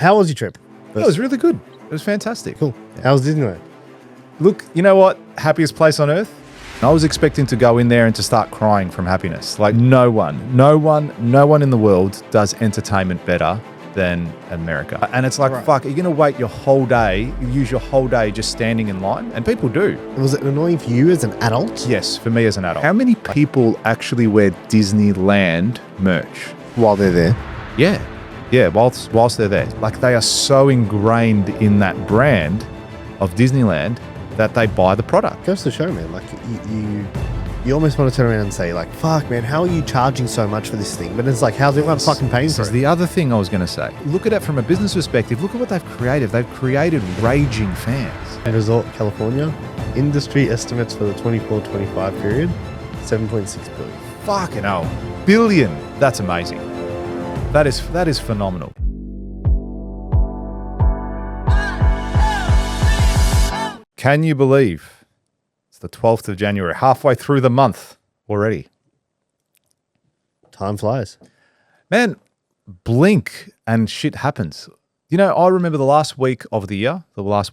How was your trip? It was really good. It was fantastic. Cool. How was Disneyland? Look, you know what? Happiest place on earth? I was expecting to go in there and to start crying from happiness. Like no one in the world does entertainment better than America. And it's like, fuck, you're going to wait your whole day, use your whole day just standing in line? And people do. Was it annoying for you as an adult? Yes, for me as an adult. How many people actually wear Disneyland merch? While they're there? Yeah, whilst they're there. Like they are so ingrained in that brand of Disneyland that they buy the product. Goes to show, man. Like you almost want to turn around and say, like, fuck, man, how are you charging so much for this thing? But it's like, how's everyone fucking paying for it? The other thing I was going to say, look at it from a business perspective. Look at what they've created. They've created raging fans. Resort, California, industry estimates for the 24-25 period, 7.6 billion. Fucking hell. Billion. That's amazing. That is phenomenal. Can you believe it's the 12th of January, halfway through the month already? Time flies. Man, blink and shit happens. You know, I remember the last week of the year, last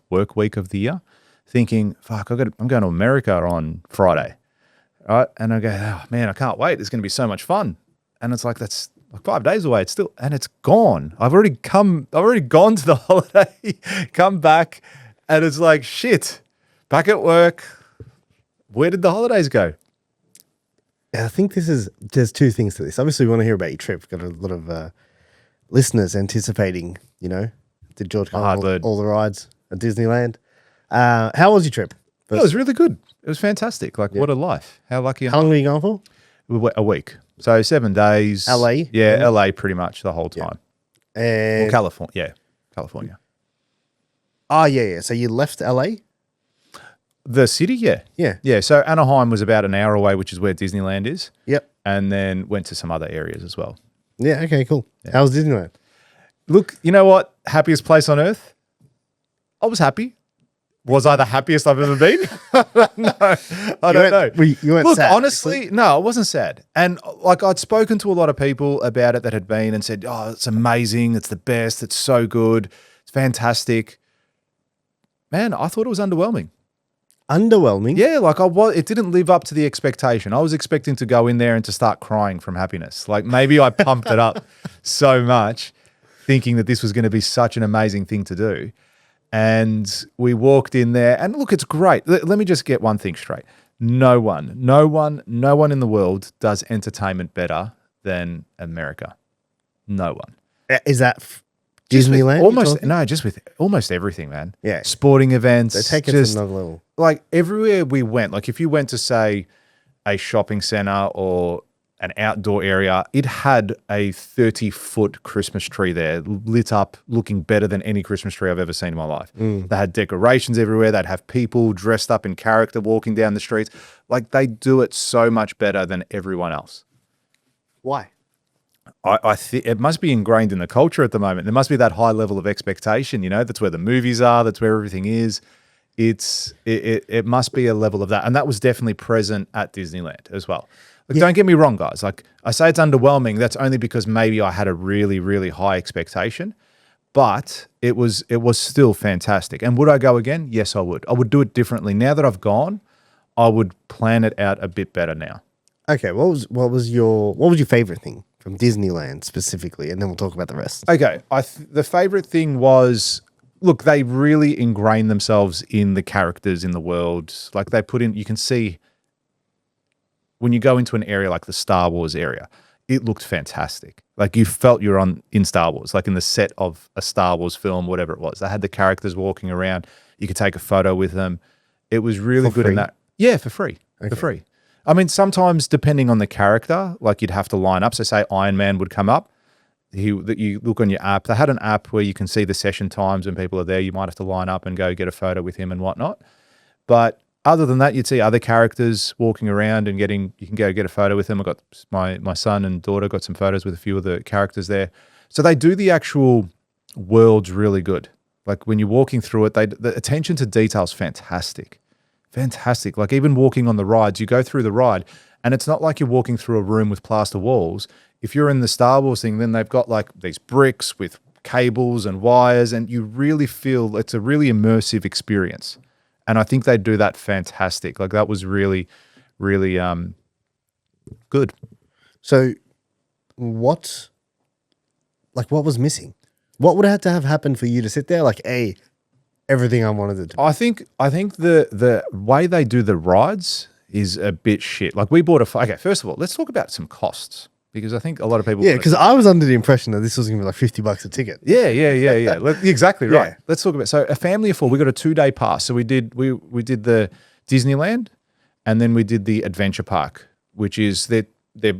work week of the year, thinking, fuck, I'm going to America on Friday. Right? And I go, oh man, I can't wait. It's going to be so much fun. And it's like, that's like 5 days away. And it's gone. I've already gone to the holiday, come back. And it's like, shit, back at work. Where did the holidays go? I think there's two things to this. Obviously, we want to hear about your trip. We've got a lot of listeners anticipating, did George come on all the rides at Disneyland? How was your trip? It was really good. It was fantastic. Like, what a life. How lucky. How long were you going for? A week. So 7 days. LA? Yeah, LA pretty much the whole time. Yeah. And California. Yeah, California. Oh, yeah. So you left LA? The city, yeah. Yeah, so Anaheim was about an hour away, which is where Disneyland is. Yep. And then went to some other areas as well. Yeah, okay, cool. Yeah. How was Disneyland? Look, you know what? Happiest place on earth? I was happy. Was I the happiest I've ever been? No, I don't know. You weren't sad? Honestly, no, I wasn't sad. And like I'd spoken to a lot of people about it that had been and said, oh, it's amazing. It's the best. It's so good. It's fantastic. Man, I thought it was underwhelming. Underwhelming? Yeah, like it didn't live up to the expectation. I was expecting to go in there and to start crying from happiness. Like maybe I pumped it up so much thinking that this was going to be such an amazing thing to do. And we walked in there and look, it's great. Let me just get one thing straight. No one in the world does entertainment better than America. No one. Is that Disneyland? Just with almost everything, man. Yeah. Sporting events. They take it to another level. Like everywhere we went, like if you went to say a shopping center or an outdoor area, it had a 30-foot Christmas tree there, lit up, looking better than any Christmas tree I've ever seen in my life. They had decorations everywhere. They'd have people dressed up in character walking down the streets. Like they do it so much better than everyone else. Why? I think it must be ingrained in the culture at the moment. There must be that high level of expectation, that's where the movies are, that's where everything is. It must be a level of that. And that was definitely present at Disneyland as well. Like, don't get me wrong, guys. Like I say it's underwhelming. That's only because maybe I had a really, really high expectation, but it was still fantastic. And would I go again? Yes, I would. I would do it differently. Now that I've gone, I would plan it out a bit better now. Okay. What was your favorite thing from Disneyland specifically? And then we'll talk about the rest. Okay. The favorite thing was, look, they really ingrained themselves in the characters in the world. Like they put in, you can see when you go into an area like the Star Wars area, it looked fantastic. Like you felt you're in Star Wars, like in the set of a Star Wars film, whatever it was. They had the characters walking around. You could take a photo with them. It was really good in that. Yeah, for free. Okay. For free. I mean, sometimes depending on the character, like you'd have to line up. So say Iron Man would come up. You look on your app. They had an app where you can see the session times when people are there. You might have to line up and go get a photo with him and whatnot. But other than that, you'd see other characters walking around and you can go get a photo with them. I got my son and daughter got some photos with a few of the characters there. So they do the actual worlds really good. Like when you're walking through it, the attention to detail is fantastic. Fantastic. Like even walking on the rides, you go through the ride and it's not like you're walking through a room with plaster walls. If you're in the Star Wars thing, then they've got like these bricks with cables and wires, and you really feel it's a really immersive experience. And I think they do that fantastic. Like that was really, really good. So what was missing? What would have to have happened for you to sit there like, hey, everything I wanted to do? I think the way they do the rides is a bit shit. Like we bought okay, first of all, let's talk about some costs, because I think a lot of people... Yeah, because I was under the impression that this was going to be like $50 a ticket. Yeah. Exactly right. Yeah. Let's talk about... So a family of four, we got a 2-day pass. So we did the Disneyland, and then we did the adventure park, which is they're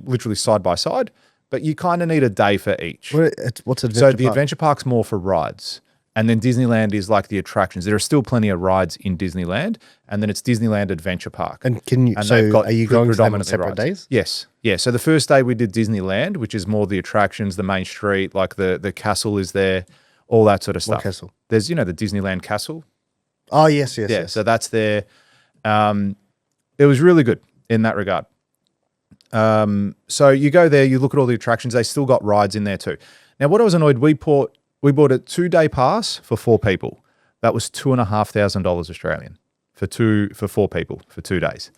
literally side by side, but you kind of need a day for each. What's adventure So park? the adventure park's more for rides. And then Disneyland is like the attractions. There are still plenty of rides in Disneyland, and then it's Disneyland Adventure Park. And are you going to them on separate days? Yes. Yeah. So the first day we did Disneyland, which is more the attractions, the main street, like the castle is there, all that sort of stuff. What castle? There's, the Disneyland castle. Oh, yes. Yeah. So that's there. It was really good in that regard. So you go there, you look at all the attractions. They still got rides in there too. Now, what I was annoyed, we bought a 2-day pass for 4 people. That was $2,500 Australian for 4 people for 2 days.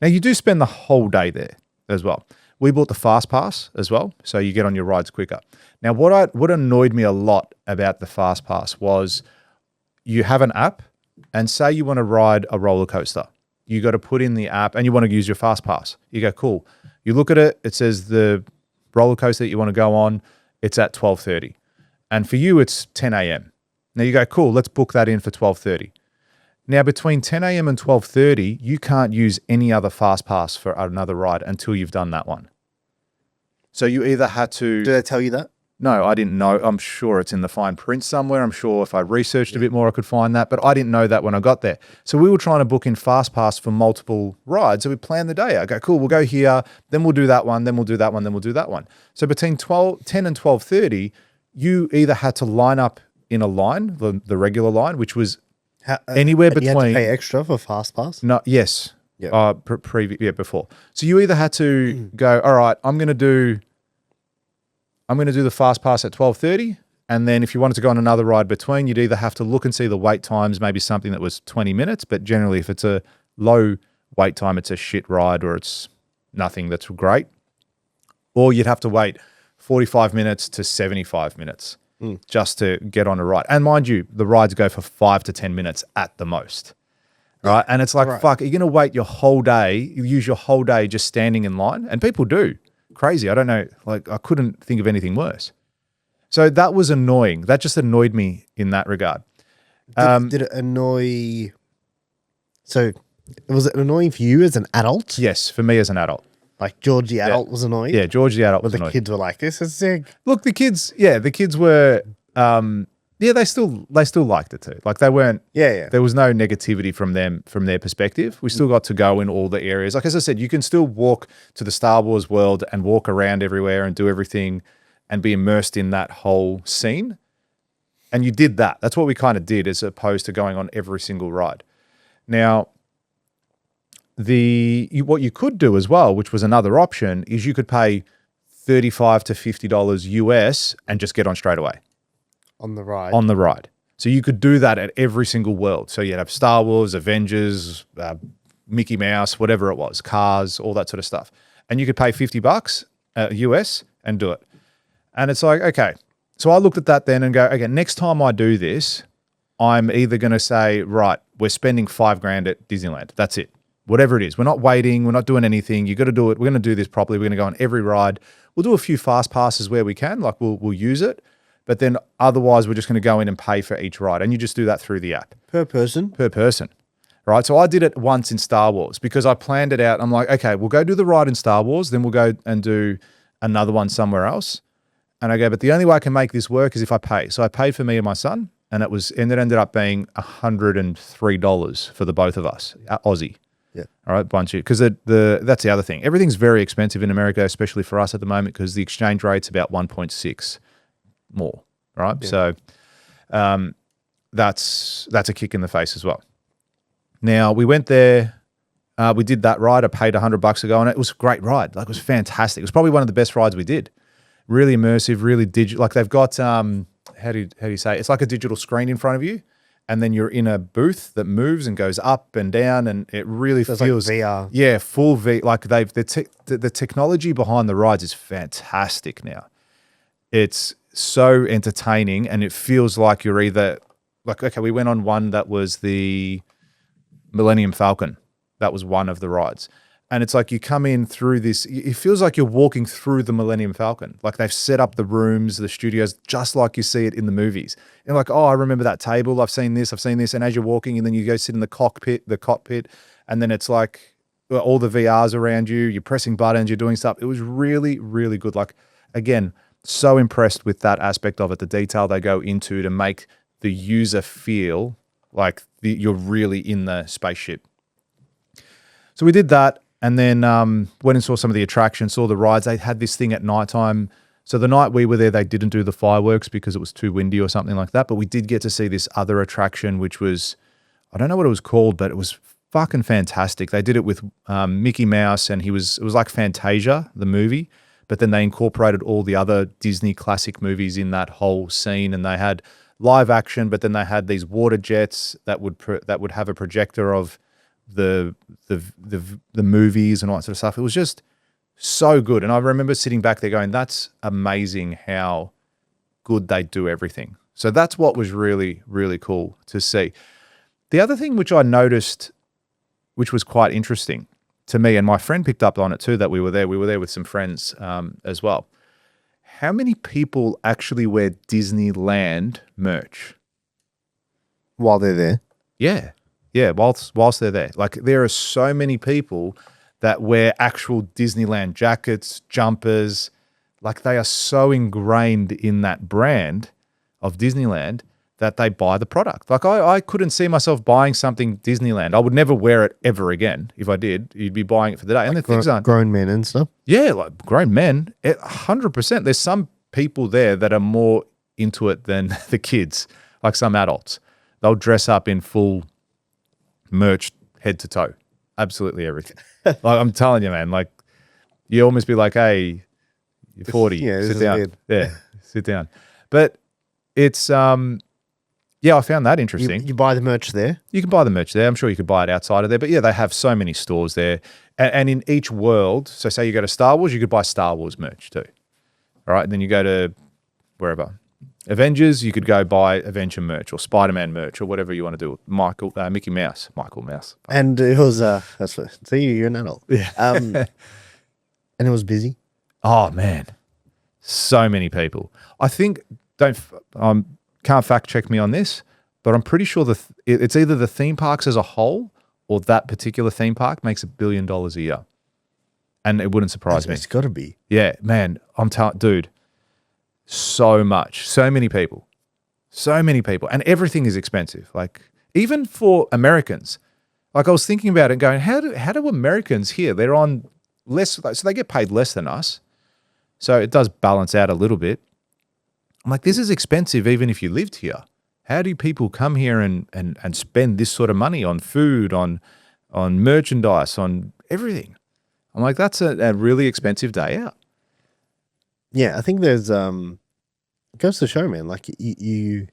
Now you do spend the whole day there as well. We bought the fast pass as well, so you get on your rides quicker. Now what annoyed me a lot about the fast pass was you have an app, and say you want to ride a roller coaster. You got to put in the app and you want to use your fast pass. You go, cool. You look at it, it says the roller coaster that you want to go on, it's at 12:30. And for you, it's 10 a.m. Now you go, cool, let's book that in for 12:30. Now between 10 a.m. and 12:30, you can't use any other fast pass for another ride until you've done that one. So you either had to... Did they tell you that? No, I didn't know. I'm sure it's in the fine print somewhere. I'm sure if I researched a bit more, I could find that. But I didn't know that when I got there. So we were trying to book in fast pass for multiple rides. So we planned the day. I go, cool, we'll go here, then we'll do that one, then we'll do that one, then we'll do that one. So between 10 and 12:30, you either had to line up in a line, the regular line, which was anywhere between... You had to pay extra for fast pass? No, yes. Yeah. Before. So you either had to go, all right, I'm going to do the fast pass at 12:30, and then if you wanted to go on another ride between, you'd either have to look and see the wait times, maybe something that was 20 minutes, but generally if it's a low wait time, it's a shit ride or it's nothing that's great. Or you'd have to wait 45 minutes to 75 minutes just to get on a ride. And mind you, the rides go for 5 to 10 minutes at the most. Right? And it's like, fuck, you're going to wait your whole day, you use your whole day just standing in line, and people do. Crazy. I don't know. Like, I couldn't think of anything worse. So that was annoying. That just annoyed me in that regard. Did it annoy... So was it annoying for you as an adult? Yes, for me as an adult. Like George the adult was annoyed? Yeah, George the adult was annoyed. annoyed. The kids were like, this is sick. Look, the kids were... they still liked it too. Like they weren't... Yeah. There was no negativity from them, from their perspective. We still got to go in all the areas. Like, as I said, you can still walk to the Star Wars world and walk around everywhere and do everything and be immersed in that whole scene. And you did that. That's what we kind of did, as opposed to going on every single ride. Now, what you could do as well, which was another option, is you could pay $35 to $50 US and just get on straight away. On the ride. On the ride. So you could do that at every single world. So you'd have Star Wars, Avengers, Mickey Mouse, whatever it was, Cars, all that sort of stuff. And you could pay $50 US and do it. And it's like, okay. So I looked at that then and go, okay, next time I do this, I'm either going to say, right, we're spending $5,000 at Disneyland. That's it. Whatever it is. We're not waiting. We're not doing anything. You got to do it. We're going to do this properly. We're going to go on every ride. We'll do a few fast passes where we can. Like we'll use it. But then otherwise, we're just going to go in and pay for each ride. And you just do that through the app. Per person? Per person. Right? So I did it once in Star Wars because I planned it out. I'm like, okay, we'll go do the ride in Star Wars. Then we'll go and do another one somewhere else. And I go, but the only way I can make this work is if I pay. So I paid for me and my son. And it ended up being $103 for the both of us, Aussie. Yeah. All right, bunch of, because that's the other thing. Everything's very expensive in America, especially for us at the moment, because the exchange rate's about 1.6 more. Right, yeah. So that's a kick in the face as well. Now we went there, we did that ride. I paid $100 to go on it. It was a great ride. Like it was fantastic. It was probably one of the best rides we did. Really immersive, really digital. Like they've got how do you say it? It's like a digital screen in front of you, and then you're in a booth that moves and goes up and down, and it really feels like VR. Yeah, full V. Like the technology behind the rides is fantastic now. It's so entertaining, and it feels like you're either like, okay, we went on one that was the Millennium Falcon. That was one of the rides. And it's like you come in through this, it feels like you're walking through the Millennium Falcon. Like they've set up the rooms, the studios, just like you see it in the movies. And like, oh, I remember that table. I've seen this. And as you're walking, and then you go sit in the cockpit, and then it's like all the VRs around you, you're pressing buttons, you're doing stuff. It was really, really good. Like, again, so impressed with that aspect of it, the detail they go into to make the user feel like you're really in the spaceship. So we did that. And then went and saw some of the attractions, saw the rides. They had this thing at nighttime. So the night we were there, they didn't do the fireworks because it was too windy or something like that. But we did get to see this other attraction, which was, I don't know what it was called, but it was fucking fantastic. They did it with Mickey Mouse, and it was like Fantasia, the movie. But then they incorporated all the other Disney classic movies in that whole scene. And they had live action, but then they had these water jets that would have a projector of the movies and all that sort of stuff. It was just so good. And I remember sitting back there going, that's amazing how good they do everything. So that's what was really, really cool to see. The other thing which I noticed, which was quite interesting to me, and my friend picked up on it too, that we were there with some friends as well. How many people actually wear Disneyland merch? While they're there? Yeah. Yeah, whilst they're there. Like, there are so many people that wear actual Disneyland jackets, jumpers. Like, they are so ingrained in that brand of Disneyland that they buy the product. Like, I couldn't see myself buying something Disneyland. I would never wear it ever again. If I did, you'd be buying it for the day. And like the things aren't grown men and stuff. Yeah, like grown men, 100%. There's some people there that are more into it than the kids, like some adults. They'll dress up in full merch head to toe, absolutely everything. Like, I'm telling you, man, like, you almost be like, hey, you're 40, sit down. Yeah, sit down. But it's I found that interesting. You buy the merch there? You can buy the merch there. I'm sure you could buy it outside of there. But yeah, they have so many stores there. And in each world, so say you go to Star Wars, you could buy Star Wars merch too. All right, and then you go to wherever. Avengers, you could go buy Avenger merch or Spider-Man merch or whatever you want to do. Mickey Mouse. Michael Mouse. And it was, that's what, see, you're an adult. Yeah. And it was busy. Oh, man. So many people. I think, can't fact check me on this, but I'm pretty sure it's either the theme parks as a whole or that particular theme park makes $1 billion a year. And it wouldn't surprise me. It's got to be. Yeah, man. Dude. So much, so many people, and everything is expensive. Like, even for Americans, like, I was thinking about it going, how do Americans here, they're on less, so they get paid less than us. So it does balance out a little bit. I'm like, this is expensive even if you lived here. How do people come here and spend this sort of money on food, on merchandise, on everything? I'm like, that's a really expensive day out. Yeah, I think there's it goes to show, man. Like, you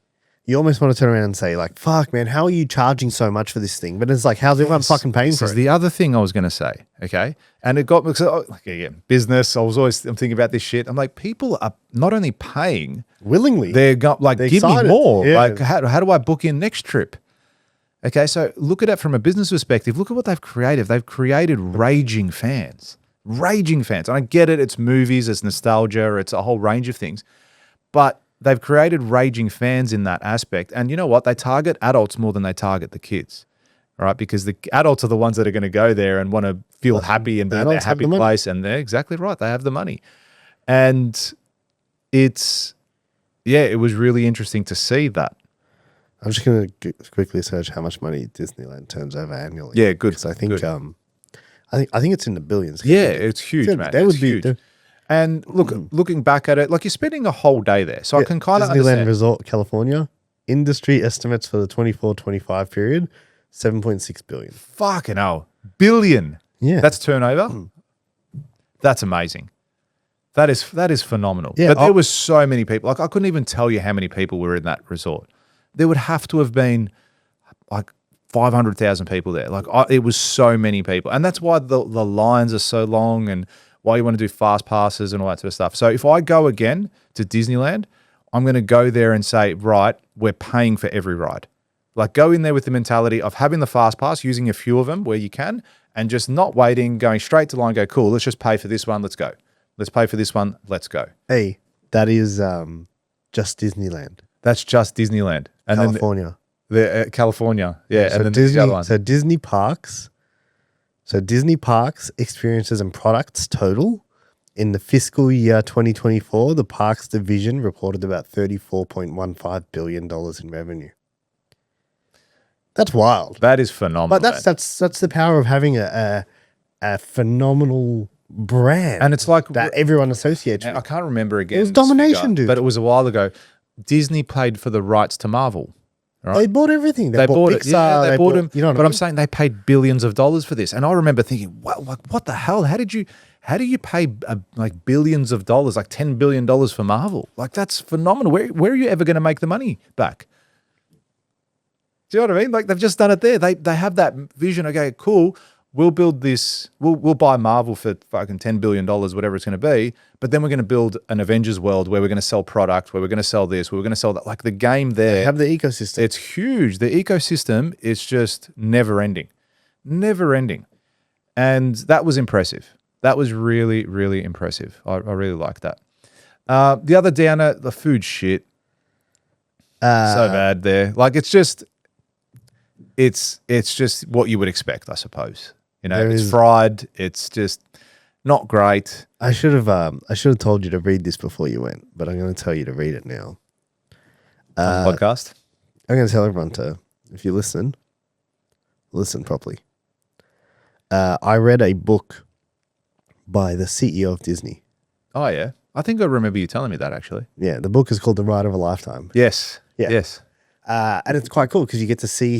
almost want to turn around and say, like, fuck, man, how are you charging so much for this thing? But it's like, how's everyone fucking paying for it? This is the other thing I was going to say, okay? And it got me, like, again, business. I'm thinking about this shit. I'm like, people are not only paying willingly, they're give excited. Me more. Yeah. Like, how do I book in next trip? Okay, so look at it from a business perspective. Look at what they've created. They've created raging fans. Raging fans. And I get it. It's movies, it's nostalgia, it's a whole range of things. But they've created raging fans in that aspect. And you know what? They target adults more than they target the kids, right? Because the adults are the ones that are going to go there and want to feel happy and be in a happy place. And they're exactly right. They have the money. And it was really interesting to see that. I'm just going to quickly search how much money Disneyland turns over annually. Yeah, good. Because I think I think it's in the billions. Yeah, it's huge, man. It's huge. And looking back at it, like, you're spending a whole day there. So I can kind of understand. Disneyland Resort, California, industry estimates for the 24-25 period, $7.6 billion. Fucking hell. Billion. Yeah. That's turnover. That's amazing. That is phenomenal. Yeah, but there was so many people. Like I couldn't even tell you how many people were in that resort. There would have to have been like 500,000 people there. Like it was so many people. And that's why the lines are so long and why you want to do fast passes and all that sort of stuff. So if I go again to Disneyland, I'm going to go there and say, right, we're paying for every ride. Like go in there with the mentality of having the fast pass, using a few of them where you can, and just not waiting, going straight to line, go, cool, let's just pay for this one, let's go. Let's pay for this one, let's go. Hey, that is just Disneyland. That's just Disneyland. And California. Then California. Yeah. So and then Disney, the other one. So Disney parks. So Disney parks, experiences and products total in the fiscal year 2024, the parks division reported about $34.15 billion in revenue. That's wild. That is phenomenal. But that's the power of having a phenomenal brand, and it's like that everyone associates with. I can't remember again. It was domination, dude. But it was a while ago. Disney paid for the rights to Marvel. Right? They bought everything. They bought Pixar. Yeah, they bought them. You know what but I mean? I'm saying they paid billions of dollars for this, and I remember thinking, what the hell? How do you pay like billions of dollars, like $10 billion for Marvel? Like that's phenomenal. Where are you ever going to make the money back? Do you know what I mean? Like they've just done it there. They have that vision. Okay, cool. We'll build this. We'll buy Marvel for fucking $10 billion, whatever it's going to be. But then we're going to build an Avengers world where we're going to sell product, where we're going to sell this, where we're going to sell that. Like the game there. They have the ecosystem. It's huge. The ecosystem is just never ending. Never ending. And that was impressive. That was really, really impressive. I really like that. The other downer, the food shit. So bad there. Like it's just what you would expect, I suppose. You know, it's fried. It's just not great. I should have told you to read this before you went, but I'm going to tell you to read it now. On the podcast. I'm going to tell everyone to, if you listen properly. I read a book by the CEO of Disney. Oh yeah, I think I remember you telling me that actually. Yeah, the book is called The Ride of a Lifetime. Yes. Yeah. Yes. And it's quite cool because you get to see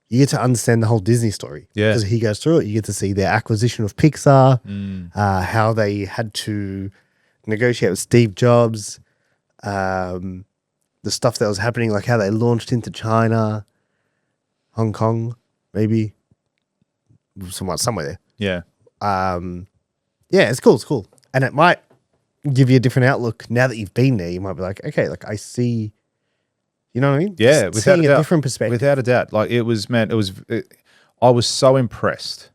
you get to understand the whole Disney story. Yeah. Because he goes through it. You get to see their acquisition of Pixar, how they had to negotiate with Steve Jobs, the stuff that was happening, like how they launched into China, Hong Kong, maybe, somewhere there. Yeah. Yeah, it's cool. It's cool. And it might give you a different outlook now that you've been there. You might be like, okay, like I see. You know what I mean? Yeah, just seeing a different perspective. Without a doubt. Like it was, man, I was so impressed.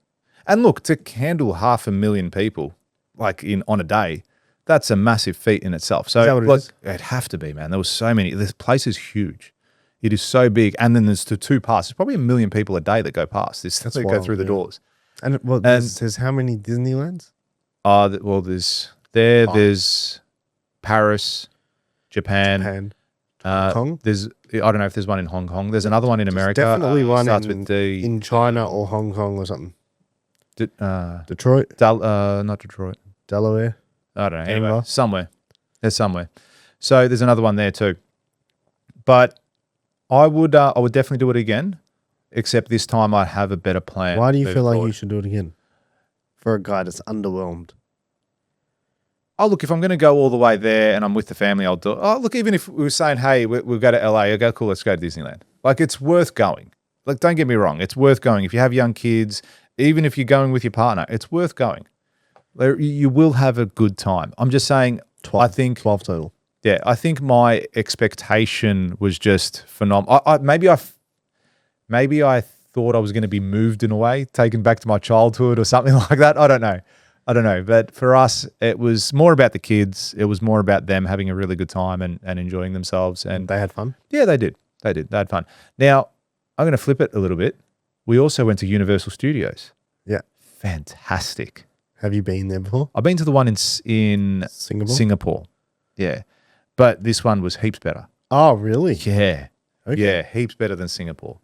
And look, to handle 500,000 people, like on a day, that's a massive feat in itself. So is that what it is? It'd have to be, man. There was so many. This place is huge. It is so big. And then there's the two past. There's probably 1 million people a day that go past this. They go through the doors. And there's how many Disneylands? Well, there's Paris, Japan. Hong Kong? I don't know if there's one in Hong Kong. There's another one in America. Definitely one starts with D. in China or Hong Kong or something. Detroit? Not Detroit. Delaware? I don't know. Anyway, somewhere. There's somewhere. So there's another one there too. But I would definitely do it again, except this time I have a better plan. Why do you feel like you should do it again? For a guy that's underwhelmed. Oh, look, if I'm going to go all the way there and I'm with the family, I'll do it. Oh, look, even if we were saying, hey, we'll go to LA, I go, cool, let's go to Disneyland. Like, it's worth going. Like, don't get me wrong. It's worth going. If you have young kids, even if you're going with your partner, it's worth going. You will have a good time. I'm just saying, 12, I think 12 total. Yeah, I think my expectation was just phenomenal. Maybe I thought I was going to be moved in a way, taken back to my childhood or something like that. I don't know. But for us, it was more about the kids. It was more about them having a really good time and enjoying themselves. And they had fun? Yeah, they did. They had fun. Now, I'm going to flip it a little bit. We also went to Universal Studios. Yeah. Fantastic. Have you been there before? I've been to the one in Singapore. Yeah. But this one was heaps better. Oh, really? Yeah. Okay. Yeah, heaps better than Singapore.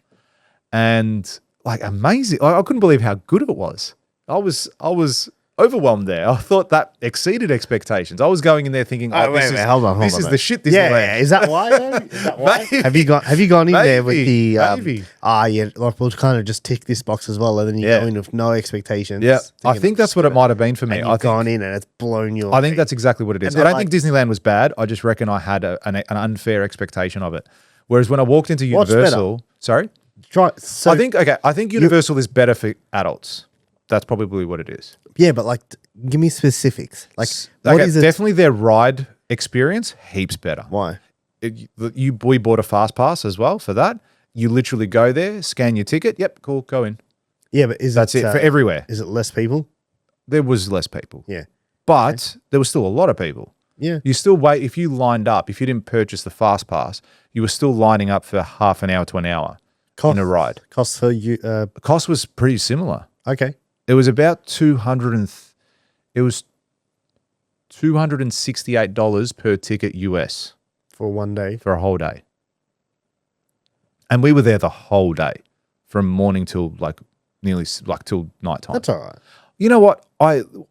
And like amazing. I couldn't believe how good it was. I was overwhelmed there. I thought that exceeded expectations. I was going in there thinking, hold on, this is the shit Disneyland. Yeah, is that why? Though? Is that why? Have you gone in there with the like we'll kind of just tick this box as well, and then you go in with no expectations. Yeah, I think that's what it might have been for me. I've gone in and it's blown your. I think that's exactly what it is. I don't think Disneyland was bad. I just reckon I had an unfair expectation of it. Whereas when I walked into Universal, sorry, I think Universal is better for adults. That's probably what it is. Yeah, but like, give me specifics. Like, what is it? Definitely their ride experience, heaps better. Why? We bought a fast pass as well for that. You literally go there, scan your ticket. Yep, cool, go in. Yeah, but that's it for everywhere. Is it less people? There was less people. Yeah, but there was still a lot of people. Yeah, you still wait if you lined up. If you didn't purchase the fast pass, you were still lining up for half an hour to an hour in a ride. Cost for you? Cost was pretty similar. Okay. It was about $268 per ticket US for 1 day, for a whole day, and we were there the whole day, from morning till till nighttime. That's all right. You know what?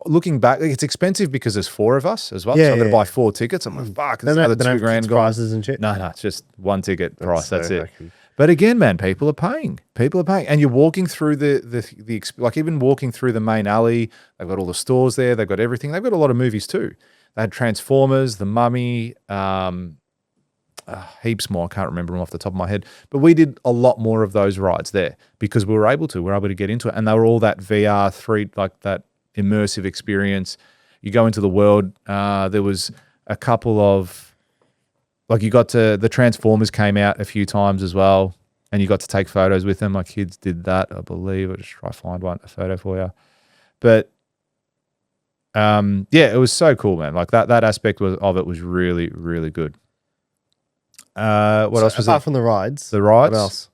Looking back, it's expensive because there's 4 of us as well. Yeah, so I'm going to buy 4 tickets. I'm like, fuck, it's another $2,000 prices and shit. No, it's just one ticket price. That's it. But again, man, people are paying, and you're walking through the like even walking through the main alley. They've got all the stores there. They've got everything. They've got a lot of movies too. They had Transformers, The Mummy, heaps more. I can't remember them off the top of my head. But we did a lot more of those rides there because we were able to. We were able to get into it, and they were all that VR like that immersive experience. You go into the world. There was a couple of. Like you got to, the Transformers came out a few times as well, and you got to take photos with them. My kids did that, I believe. I'll just try to find a photo for you. But it was so cool, man. Like that aspect of it was really, really good. What else was apart from the rides? The rides. What else?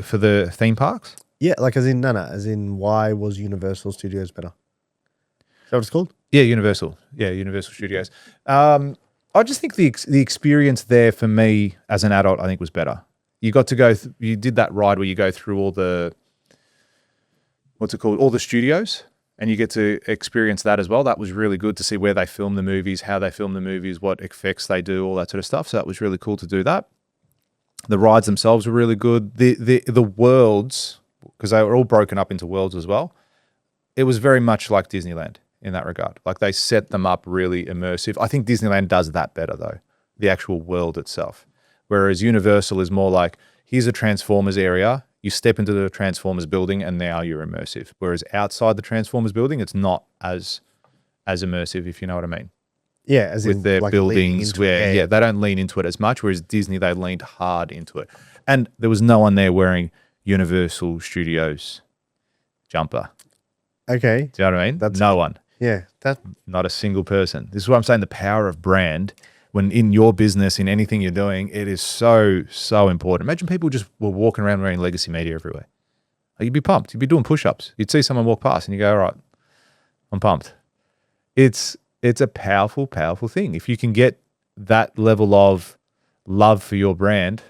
For the theme parks? Yeah, like as in why was Universal Studios better? Is that what it's called? Yeah, Universal. Yeah, Universal Studios. I just think the experience there for me as an adult, I think, was better. You got to go. You did that ride where you go through all the all the studios, and you get to experience that as well. That was really good to see where they film the movies, how they film the movies, what effects they do, all that sort of stuff. So that was really cool to do that. The rides themselves were really good. The worlds, because they were all broken up into worlds as well. It was very much like Disneyland in that regard. Like they set them up really immersive. I think Disneyland does that better though, the actual world itself. Whereas Universal is more like, here's a Transformers area, you step into the Transformers building and now you're immersive. Whereas outside the Transformers building, it's not as immersive, if you know what I mean. Yeah, as with in their like buildings where, they don't lean into it as much, whereas Disney, they leaned hard into it. And there was no one there wearing Universal Studios jumper. Okay. Do you know what I mean? No one. Yeah, not a single person. This is what I'm saying, the power of brand. When in your business, in anything you're doing, it is so, so important. Imagine people just were walking around wearing Legacy Media everywhere. Like you'd be pumped. You'd be doing push-ups. You'd see someone walk past and you go, all right, I'm pumped. It's a powerful, powerful thing. If you can get that level of love for your brand,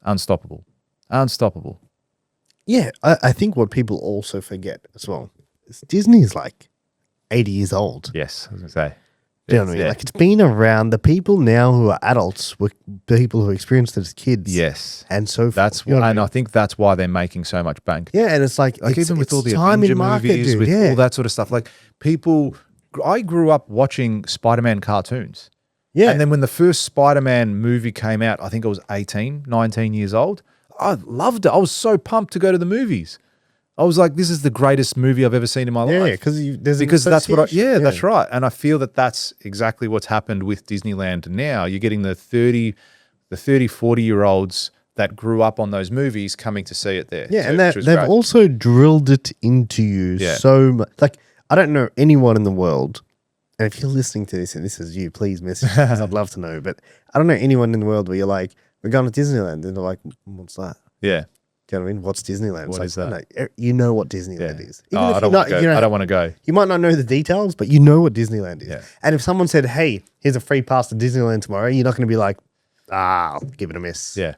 unstoppable. Unstoppable. Yeah, I think what people also forget as well is Disney is like 80 years old. Yes, I was going to say. Do you know what I mean? Yeah. Like it's been around. The people now who are adults were people who experienced it as kids. Yes. And so that's why, and I think that's why they're making so much bank. Yeah, and it's like even with all the Avenger movies, dude, with all that sort of stuff. Like people, I grew up watching Spider-Man cartoons. Yeah. And then when the first Spider-Man movie came out, I think I was 18, 19 years old. I loved it. I was so pumped to go to the movies. I was like, this is the greatest movie I've ever seen in my life. Yeah, because that's what that's right. And I feel that that's exactly what's happened with Disneyland now. You're getting the 30, 40-year-olds that grew up on those movies coming to see it there. Yeah, and they've also drilled it into you so much. Like, I don't know anyone in the world, and if you're listening to this and this is you, please message me because I'd love to know. But I don't know anyone in the world where you're like, we're going to Disneyland. And they're like, what's that? Yeah. Do you know what I mean? What's Disneyland? What is that? No, you know what Disneyland is. I don't want to go. You might not know the details, but you know what Disneyland is. Yeah. And if someone said, hey, here's a free pass to Disneyland tomorrow, you're not going to be like, I'll give it a miss. Yeah.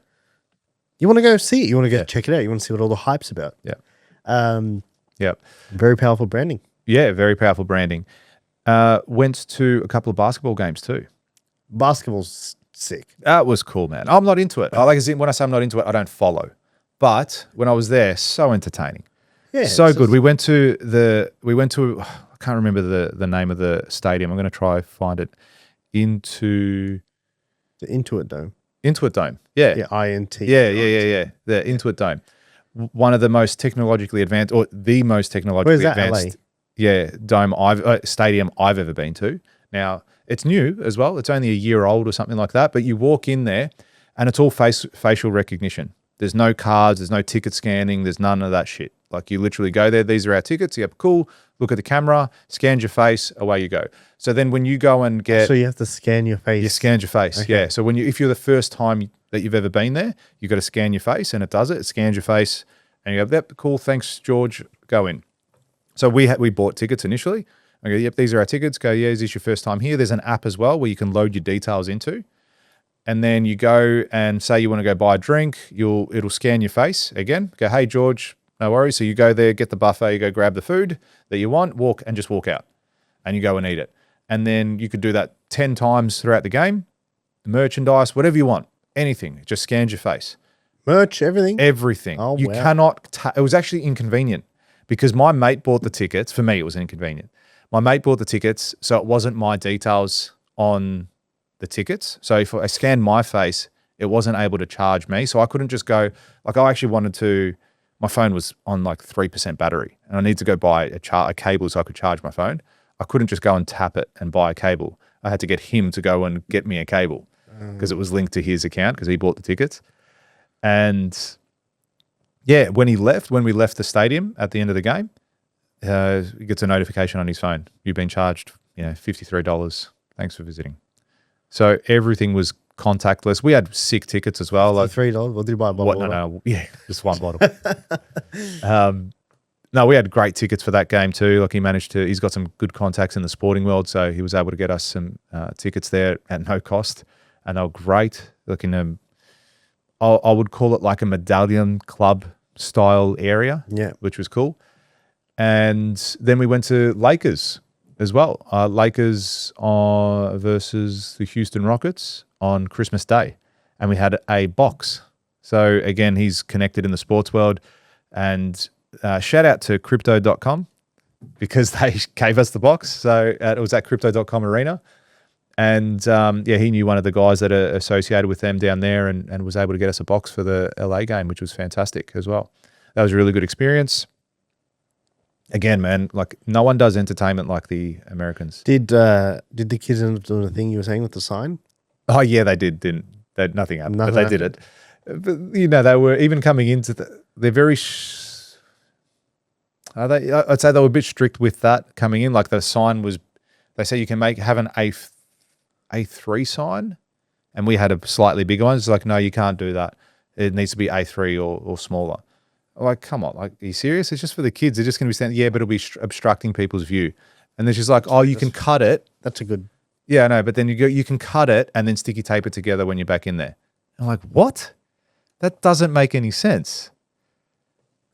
You want to go see it. You want to go check it out. You want to see what all the hype's about. Yeah. Yep. Very powerful branding. Yeah, very powerful branding. Went to a couple of basketball games too. Basketball's sick. That was cool, man. I'm not into it. When I say I'm not into it, I don't follow. But when I was there, so entertaining. Yeah. So good. We went to I can't remember the name of the stadium. I'm going to try find it. The Intuit Dome. Intuit Dome. Yeah. Yeah, INT. Yeah. The Intuit Dome. One of the most technologically advanced, or the most technologically Where's that, advanced stadium I've ever been to. Now, it's new as well. It's only a year old or something like that. But you walk in there and it's all facial recognition. There's no cards. There's no ticket scanning. There's none of that shit. Like you literally go there. These are our tickets. Yep, cool. Look at the camera. Scans your face. Away you go. So then when you go and get... So you have to scan your face. You scan your face, okay. Yeah. So if you're the first time that you've ever been there, you've got to scan your face and it does it. It scans your face and you go, yep, cool. Thanks, George. Go in. So we bought tickets initially. I go, yep, these are our tickets. Go, yeah, is this your first time here? There's an app as well where you can load your details into. And then you go and say you want to go buy a drink. It'll scan your face again. Go, hey, George, no worries. So you go there, get the buffet, you go grab the food that you want, walk out. And you go and eat it. And then you could do that 10 times throughout the game. Merchandise, whatever you want, anything. It just scans your face. Merch, everything? Everything. Oh, you wow. cannot, it was actually inconvenient because my mate bought the tickets. For me, it was inconvenient. My mate bought the tickets, so it wasn't my details on the tickets. So if I scanned my face, it wasn't able to charge me. So I couldn't just go, like I actually wanted to, my phone was on like 3% battery and I need to go buy a cable so I could charge my phone. I couldn't just go and tap it and buy a cable. I had to get him to go and get me a cable because it was linked to his account because he bought the tickets. And yeah, when we left the stadium at the end of the game, he gets a notification on his phone. You've been charged, $53. Thanks for visiting. So everything was contactless. We had sick tickets as well. Like $3. What did you buy? A bottle of water? No, yeah, just one bottle. No, we had great tickets for that game too. Like he's got some good contacts in the sporting world, so he was able to get us some tickets there at no cost, and they were great. Like I would call it like a medallion club style area, yeah, which was cool. And then we went to Lakers as well. Lakers versus the Houston Rockets on Christmas Day, and we had a box. So again, he's connected in the sports world, and shout out to crypto.com because they gave us the box. So it was at crypto.com arena. And he knew one of the guys that are associated with them down there and was able to get us a box for the LA game, which was fantastic as well. That was a really good experience. Again, man, like no one does entertainment like the Americans. Did the kids end up doing the thing you were saying with the sign? Oh yeah, they did. Nothing happened, but they did it. But, they were even coming into they're very. I'd say they were a bit strict with that coming in. Like the sign was, they say you can have an A3 sign, and we had a slightly bigger one. It's like, no, you can't do that. It needs to be A3 or smaller. I'm like, come on, like, are you serious? It's just for the kids. They're just going to be standing, yeah, but it'll be obstructing people's view. And then she's like, oh, you can cut it. That's a good. Yeah, I know, but then you can cut it and then sticky tape it together when you're back in there. I'm like, what? That doesn't make any sense.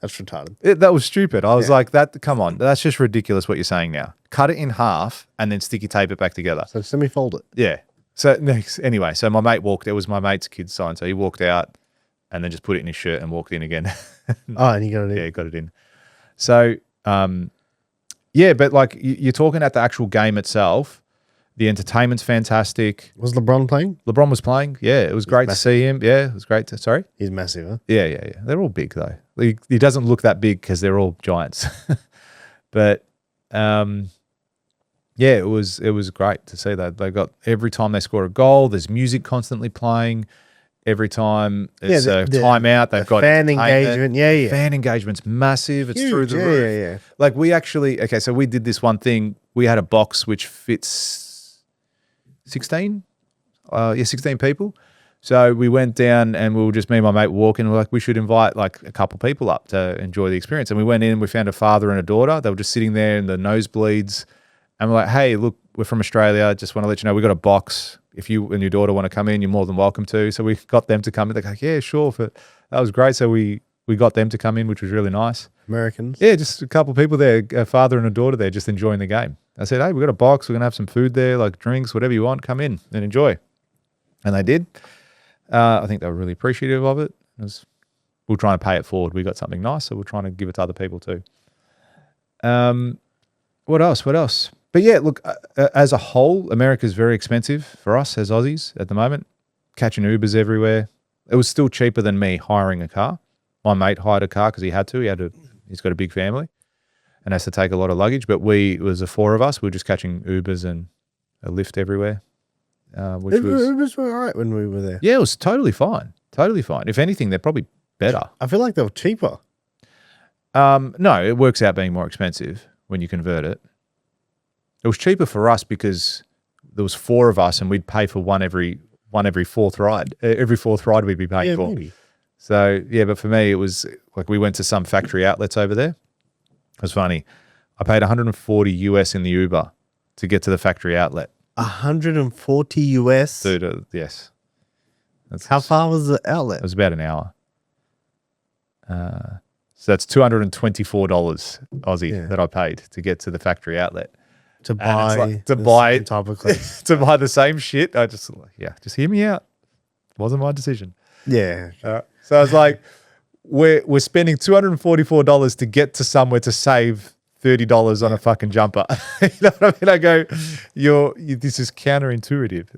That's retarded. That was stupid. I was like, come on, that's just ridiculous what you're saying now. Cut it in half and then sticky tape it back together. So semi-fold it. Yeah. So anyway, so my mate it was my mate's kid's sign. So he walked out and then just put it in his shirt and walked in again. Oh, and you got it in. Yeah, got it in. So, but like you're talking at the actual game itself, the entertainment's fantastic. Was LeBron playing? LeBron was playing. Yeah, it was great to see him. Yeah, it was great to, sorry? He's massive, huh? Yeah. They're all big though. He doesn't look that big because they're all giants. But it was great to see that. They got, every time they score a goal, there's music constantly playing. Every time it's a timeout, they've got fan engagement. Yeah. Fan engagement's massive. It's huge, through the roof. Yeah. Like we actually, so we did this one thing. We had a box which fits 16 people. So we went down and we were just, me and my mate walking. We're like, we should invite like a couple people up to enjoy the experience. And we went in, we found a father and a daughter. They were just sitting there in the nosebleeds. And we're like, hey, look, we're from Australia. Just want to let you know, we got a box. If you and your daughter want to come in, you're more than welcome to. So we got them to come in. They're like, yeah, sure. That was great. So we We got them to come in, which was really nice. Americans. Yeah, just a couple of people there, a father and a daughter there, just enjoying the game. I said, hey, we got a box. We're going to have some food there, like drinks, whatever you want. Come in and enjoy. And they did. I think they were really appreciative of it. We're trying to pay it forward. We got something nice, so we're trying to give it to other people too. What else? But yeah, look, as a whole, America's very expensive for us as Aussies at the moment. Catching Ubers everywhere. It was still cheaper than me hiring a car. My mate hired a car because he had to. He's got a big family and has to take a lot of luggage. But it was the four of us. We were just catching Ubers and a Lyft everywhere. Ubers were all right when we were there. Yeah, it was totally fine. Totally fine. If anything, they're probably better. I feel like they were cheaper. No, it works out being more expensive when you convert it. It was cheaper for us because there was four of us and we'd pay for one every fourth ride. Every fourth ride we'd be paying for. Maybe. So, yeah, but for me, it was like we went to some factory outlets over there. It was funny. I paid 140 US in the Uber to get to the factory outlet. 140 US? Dude, yes. How far was the outlet? It was about an hour. So that's $224 Aussie that I paid to get to the factory outlet. To buy type of clothes. To buy the same shit. I just hear me out. It wasn't my decision. Yeah. So I was like, we're spending $244 to get to somewhere to save $30 on a fucking jumper. You know what I mean? I go, this is counterintuitive.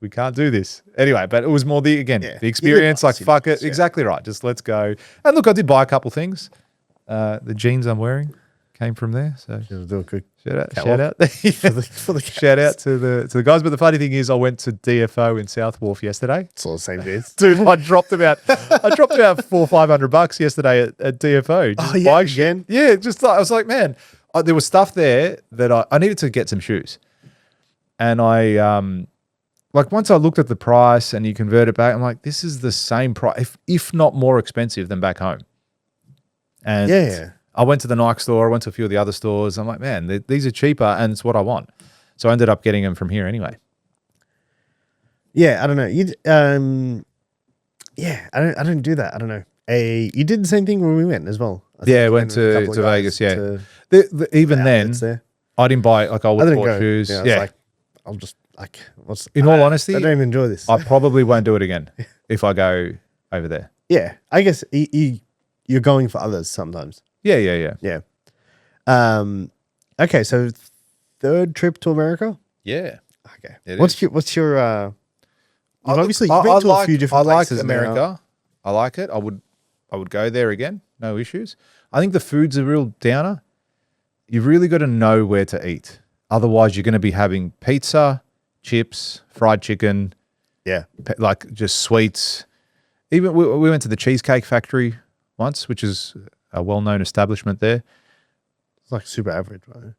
We can't do this. Anyway, but it was more the experience, like fuck it. Yeah. Exactly right. Just let's go. And look, I did buy a couple things. The jeans I'm wearing came from there. So do a quick shout out for the shout out to the guys. But the funny thing is, I went to DFO in South Wharf yesterday. It's all the same days, dude. I dropped about $400 or $500 yesterday at DFO. Again. Yeah, just I was like, man, there was stuff there that I needed to get some shoes, and I like once I looked at the price and you convert it back, I'm like, this is the same price, if not more expensive than back home. And I went to the Nike store. I went to a few of the other stores. I'm like, man, these are cheaper and it's what I want. So I ended up getting them from here anyway. Yeah, I don't know. I don't do that. I don't know. You did the same thing when we went as well. I went to Vegas. Yeah. Even then, I didn't buy I bought shoes. Yeah. I was like, I'll just in all honesty, I don't even enjoy this. I probably won't do it again if I go over there. Yeah, I guess you're going for others sometimes. Yeah. Okay, so third trip to America. Yeah. Okay. What's your? Obviously, you've been to a few different places. I like America. Now. I like it. I would go there again. No issues. I think the food's a real downer. You've really got to know where to eat. Otherwise, you're going to be having pizza, chips, fried chicken. Yeah. Like just sweets. Even we went to the Cheesecake Factory once, which is a well-known establishment there. It's like super average, right?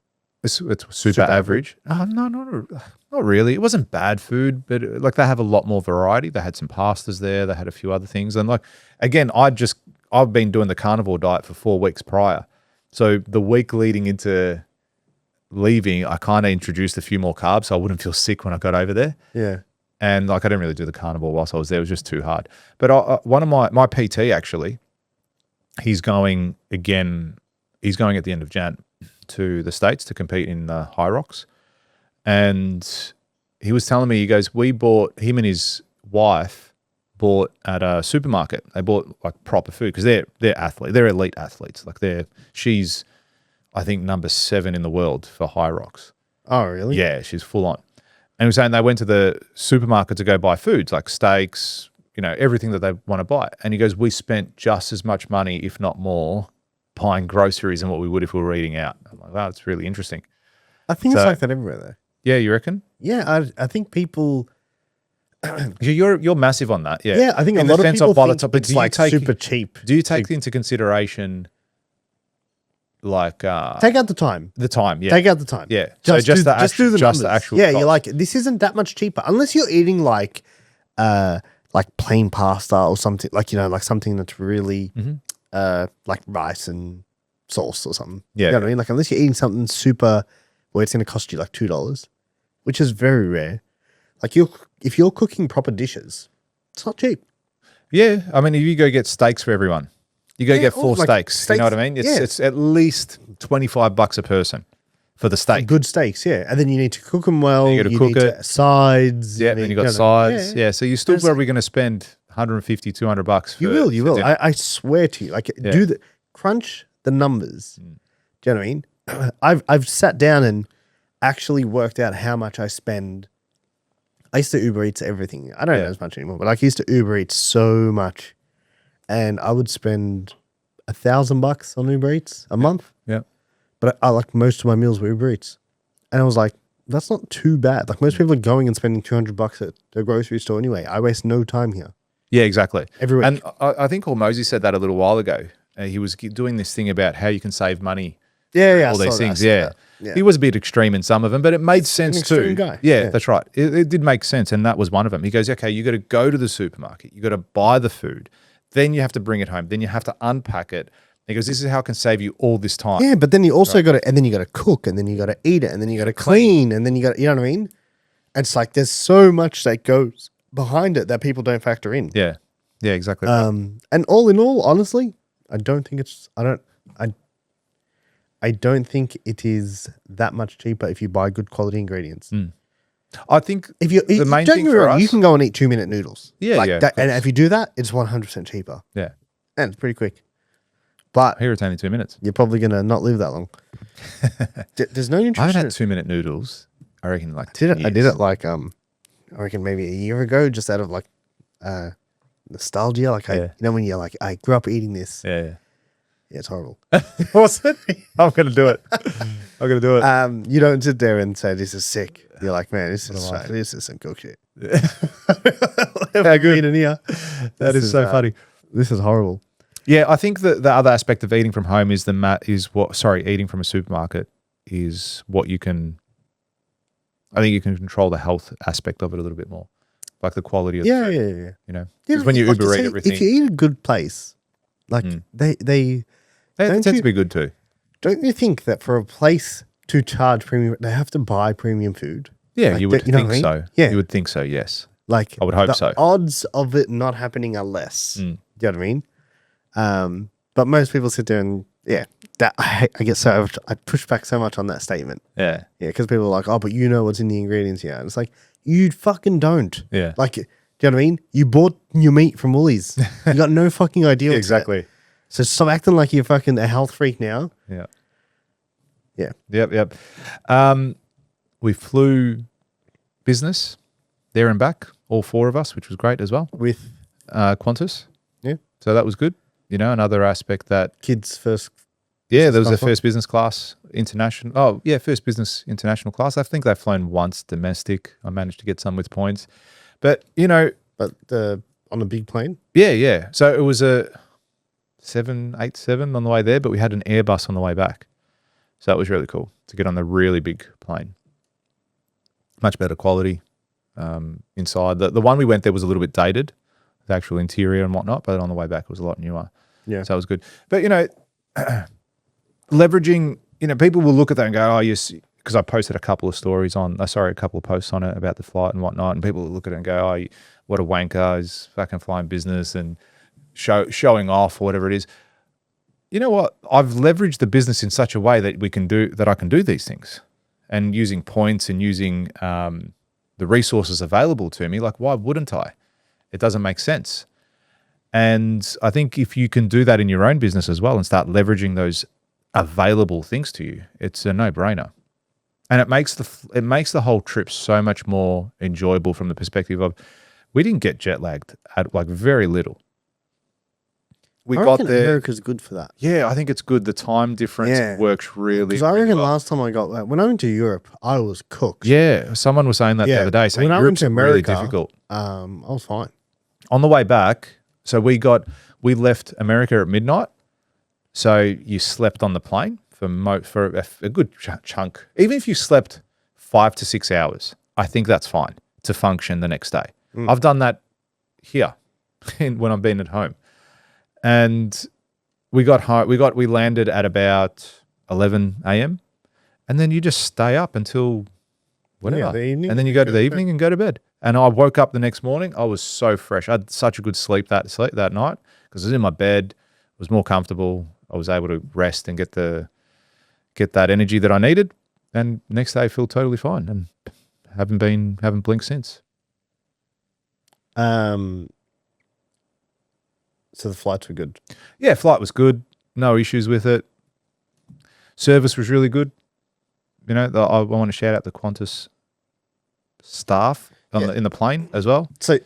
It's super average. Oh, no, not really. It wasn't bad food, but like they have a lot more variety. They had some pastas there. They had a few other things. And like, again, I've been doing the carnivore diet for 4 weeks prior. So the week leading into leaving, I kind of introduced a few more carbs so I wouldn't feel sick when I got over there. Yeah. And like, I didn't really do the carnivore whilst I was there. It was just too hard. But one of my PT actually, he's going again. He's going at the end of Jan to the States to compete in the High Rocks. And he was telling me, he goes, him and his wife bought at a supermarket. They bought like proper food because they're athletes. They're elite athletes. Like she's, I think, number 7 in the world for High Rocks. Oh, really? Yeah, she's full on. And he was saying they went to the supermarket to go buy foods like steaks, everything that they want to buy. And he goes, we spent just as much money, if not more, buying groceries than what we would if we were eating out. I'm like, wow, that's really interesting. I think it's like that everywhere, though. Yeah, you reckon? Yeah, I think people. You're massive on that. Yeah, yeah. I think a lot of people think it's like super cheap. Do you take into consideration, like, take out the time? The time, yeah. Take out the time. Yeah. Just do the numbers. The actual. Yeah, cost. you're like, this isn't that much cheaper unless you're eating like plain pasta or something like like something that's really like rice and sauce or something. Yeah, you know what I mean. Like unless you're eating something super where it's going to cost you like $2, which is very rare. Like if you're cooking proper dishes, it's not cheap. Yeah, I mean, if you go get steaks for everyone, You go get 4 like steaks. You know what I mean? It's at least $25 a person for the steak. Good steaks, yeah. And then you need to cook them well. You got to cook it. Sides. Yeah, and you got sides. Yeah. So you're still probably going to spend $150, $200. You will. I swear to you. Like, crunch the numbers. Do you know what I mean? I've sat down and actually worked out how much I spend. I used to Uber Eats everything. I don't know as much anymore, but I used to Uber Eats so much. And I would spend $1,000 on Uber Eats a month. Yeah. But I like most of my meals were Uber Eats. And I was like, that's not too bad. Like most people are going and spending $200 at the grocery store anyway. I waste no time here. Yeah, exactly. Every week. And I think Hormozy said that a little while ago. He was doing this thing about how you can save money. Yeah. All these things. Yeah. He was a bit extreme in some of them, but it made sense too. Guy. Yeah, that's right. It did make sense. And that was one of them. He goes, okay, you got to go to the supermarket. You got to buy the food. Then you have to bring it home. Then you have to unpack it. He goes, this is how it can save you all this time. Yeah, but then you also got to, and then you got to cook, and then you got to eat it, and then you got to clean, and then you got, you know what I mean? And it's like there's so much that goes behind it that people don't factor in. Yeah, exactly. And all in all, honestly, I don't think it is that much cheaper if you buy good quality ingredients. I think if you the main thing for us, you can go and eat 2-minute noodles. That, and if you do that, it's 100% cheaper. Yeah, and it's pretty quick. But here it's only 2 minutes. You're probably gonna not live that long. There's no nutrition. I haven't had 2-minute noodles. I reckon like I did it like I reckon maybe a year ago, just out of like nostalgia. Like you know when you're like, I grew up eating this. Yeah, it's horrible. What's it? I'm gonna do it. You don't sit there and say this is sick. You're like, man, this is some cool shit. How good in here. That is so funny. This is horrible. Yeah, I think that the other aspect of eating from home is eating from a supermarket is what you can. I think you can control the health aspect of it a little bit more, like the quality of the food. Yeah. You know, because when you Uber eat everything, if you eat a good place, like they tend to be good too. Don't you think that for a place to charge premium, they have to buy premium food? Yeah, like you would think so. Yeah, you would think so. Yes, like I would hope so. Odds of it not happening are less. Do you know what I mean? But most people sit there and I get so I push back so much on that statement. Yeah, because people are like, oh, but you know what's in the ingredients here, and it's like you fucking don't. Yeah, like, do you know what I mean? You bought your meat from Woolies. You got no fucking idea. Exactly. So stop acting like you're fucking a health freak now. Yeah. Yep. We flew business there and back, all 4 of us, which was great as well. With Qantas. Yeah. So that was good. You know, another aspect that kids first. Yeah, there was a first business class international. Oh, yeah, first business international class. I think they've flown once domestic. I managed to get some with points. But, you know. But on a big plane? Yeah. So it was a 787 on the way there, but we had an Airbus on the way back. So that was really cool to get on the really big plane. Much better quality inside. The one we went there was a little bit dated, the actual interior and whatnot, but on the way back it was a lot newer. Yeah. So it was good. But, you know, leveraging, you know, people will look at that and go, oh, yes, because I posted a couple of posts on it about the flight and whatnot, and people will look at it and go, oh, what a wanker, he's fucking flying business and showing off or whatever it is. You know what? I've leveraged the business in such a way that I can do these things, and using points and using the resources available to me. Like, why wouldn't I? It doesn't make sense. And I think if you can do that in your own business as well and start leveraging those available things to you, it's a no-brainer. And it makes the whole trip so much more enjoyable from the perspective of we didn't get jet lagged at like very little. I reckon America's good for that. Yeah, I think it's good. The time difference works really. Because I reckon last time when I went to Europe, I was cooked. Yeah, someone was saying that the other day. Saying when I went to America, really difficult. I was fine. On the way back, so we left America at midnight. So you slept on the plane for a good chunk. Even if you slept 5 to 6 hours, I think that's fine to function the next day. I've done that here when I've been at home. And we landed at about 11 a.m. and then you just stay up until whatever. The evening. And then you go to the evening and go to bed. And I woke up the next morning. I was so fresh. I had such a good sleep that night because I was in my bed. was more comfortable. I was able to rest and get that energy that I needed. And next day I feel totally fine and haven't blinked since. So the flights were good. Yeah, flight was good. No issues with it. Service was really good. You know, I want to shout out the Qantas staff in the plane as well. So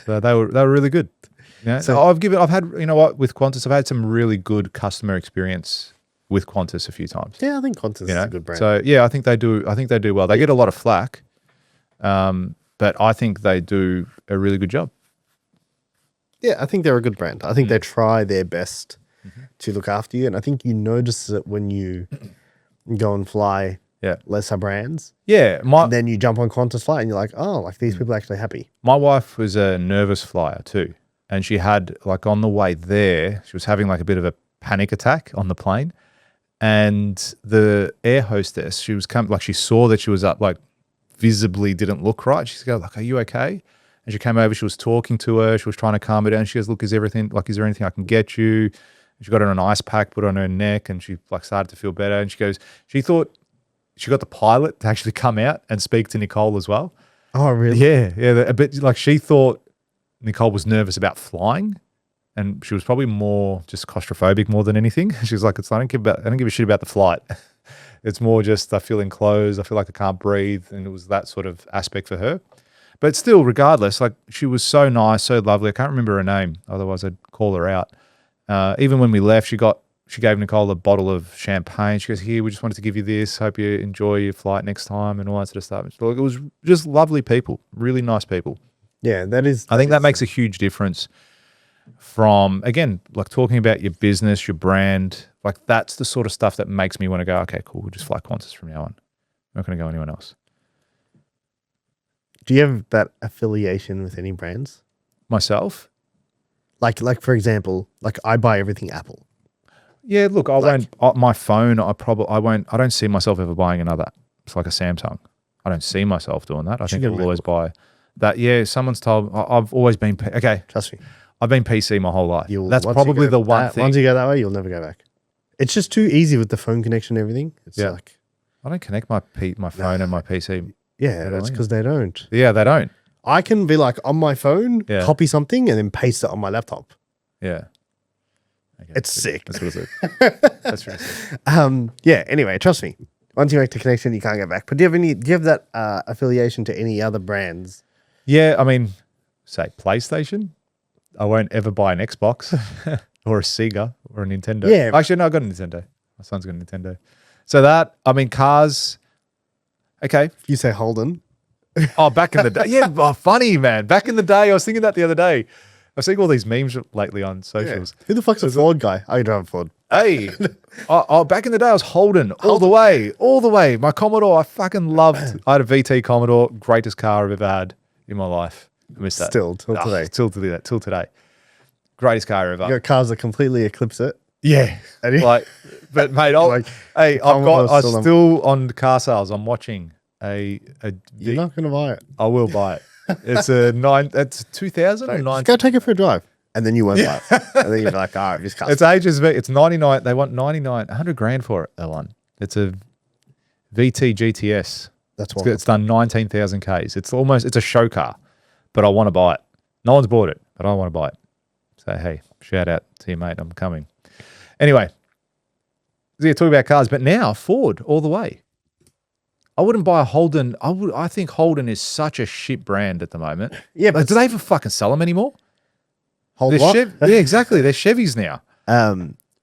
they were really good. Yeah. So I've had, you know what, with Qantas, I've had some really good customer experience with Qantas a few times. Yeah, I think Qantas is a good brand. So yeah, I think they do well. They get a lot of flack, but I think they do a really good job. Yeah, I think they're a good brand. I think they try their best to look after you, and I think you notice it when you go and fly lesser brands. Yeah, then you jump on Qantas flight and you're like, oh, like these people are actually happy. My wife was a nervous flyer too, and she had, like, on the way there, she was having like a bit of a panic attack on the plane, and the air hostess, she saw that she was up, like, visibly didn't look right. She's going, like, are you okay? And she came over, she was talking to her, she was trying to calm her down. She goes, look, is there anything I can get you? And she got her an ice pack, put it on her neck, and she, like, started to feel better. And she goes, she thought she got the pilot to actually come out and speak to Nicole as well. Oh, really? Yeah. A bit, like, she thought Nicole was nervous about flying, and she was probably more just claustrophobic more than anything. She was like, I don't give a shit about the flight. It's more just I feel enclosed. I feel like I can't breathe. And it was that sort of aspect for her. But still, regardless, like, she was so nice, so lovely. I can't remember her name. Otherwise, I'd call her out. Even when we left, she gave Nicole a bottle of champagne. She goes, here, we just wanted to give you this. Hope you enjoy your flight next time and all that sort of stuff. So, it was just lovely people, really nice people. Yeah, I think that makes a huge difference from, again, like, talking about your business, your brand. Like, that's the sort of stuff that makes me want to go, okay, cool, we'll just fly Qantas from now on. I'm not going to go anyone else. Do you have that affiliation with any brands? Myself? Like for example, like, I buy everything Apple. Yeah, look, my phone, I don't see myself ever buying another. It's like a Samsung. I don't see myself doing that. I think I'll always buy that. Yeah, someone's told, I've always been, okay. Trust me. I've been PC my whole life. That's probably the one thing. Once you go that way, you'll never go back. It's just too easy with the phone connection and everything. It's like, I don't connect my phone and my PC. Yeah, that's because they don't. Yeah, they don't. I can be like on my phone, copy something, and then paste it on my laptop. Yeah. Okay, it's sick. That's what it is. That's really sick. Yeah, anyway, trust me. Once you make the connection, you can't go back. But do you have that affiliation to any other brands? Yeah, I mean, say PlayStation. I won't ever buy an Xbox or a Sega or a Nintendo. Yeah. Actually, no, I got a Nintendo. My son's got a Nintendo. So that, I mean, cars. Okay. You say Holden. Oh, back in the day. Yeah, funny, man. Back in the day, I was thinking that the other day. I've seen all these memes lately on socials. Yeah. Who the fuck's a Ford guy? I drive a Ford. Hey, back in the day, I was Holden all the way. My Commodore, I fucking loved. I had a VT Commodore, greatest car I've ever had in my life. I miss that. Still, till today. Till today. Greatest car ever. You got cars that completely eclipse it. Yeah. Like, but mate, I'm still on car sales. I'm watching You're not going to buy it. I will buy it. It's 2000 or 9. Just go take it for a drive. And then you won't buy it. And then you'll be like, all right, just cut. It's HSV. It's 99. They want 100 grand for it, that one. It's a VT GTS. It's done 19,000 Ks. It's a show car, but I want to buy it. No one's bought it, but I want to buy it. So, hey, shout out to you, mate. I'm coming. Anyway, so you're talking about cars, but now Ford all the way. I wouldn't buy a Holden. I think Holden is such a shit brand at the moment. Yeah, but do they even fucking sell them anymore? Holden what? Yeah, exactly. They're Chevys now.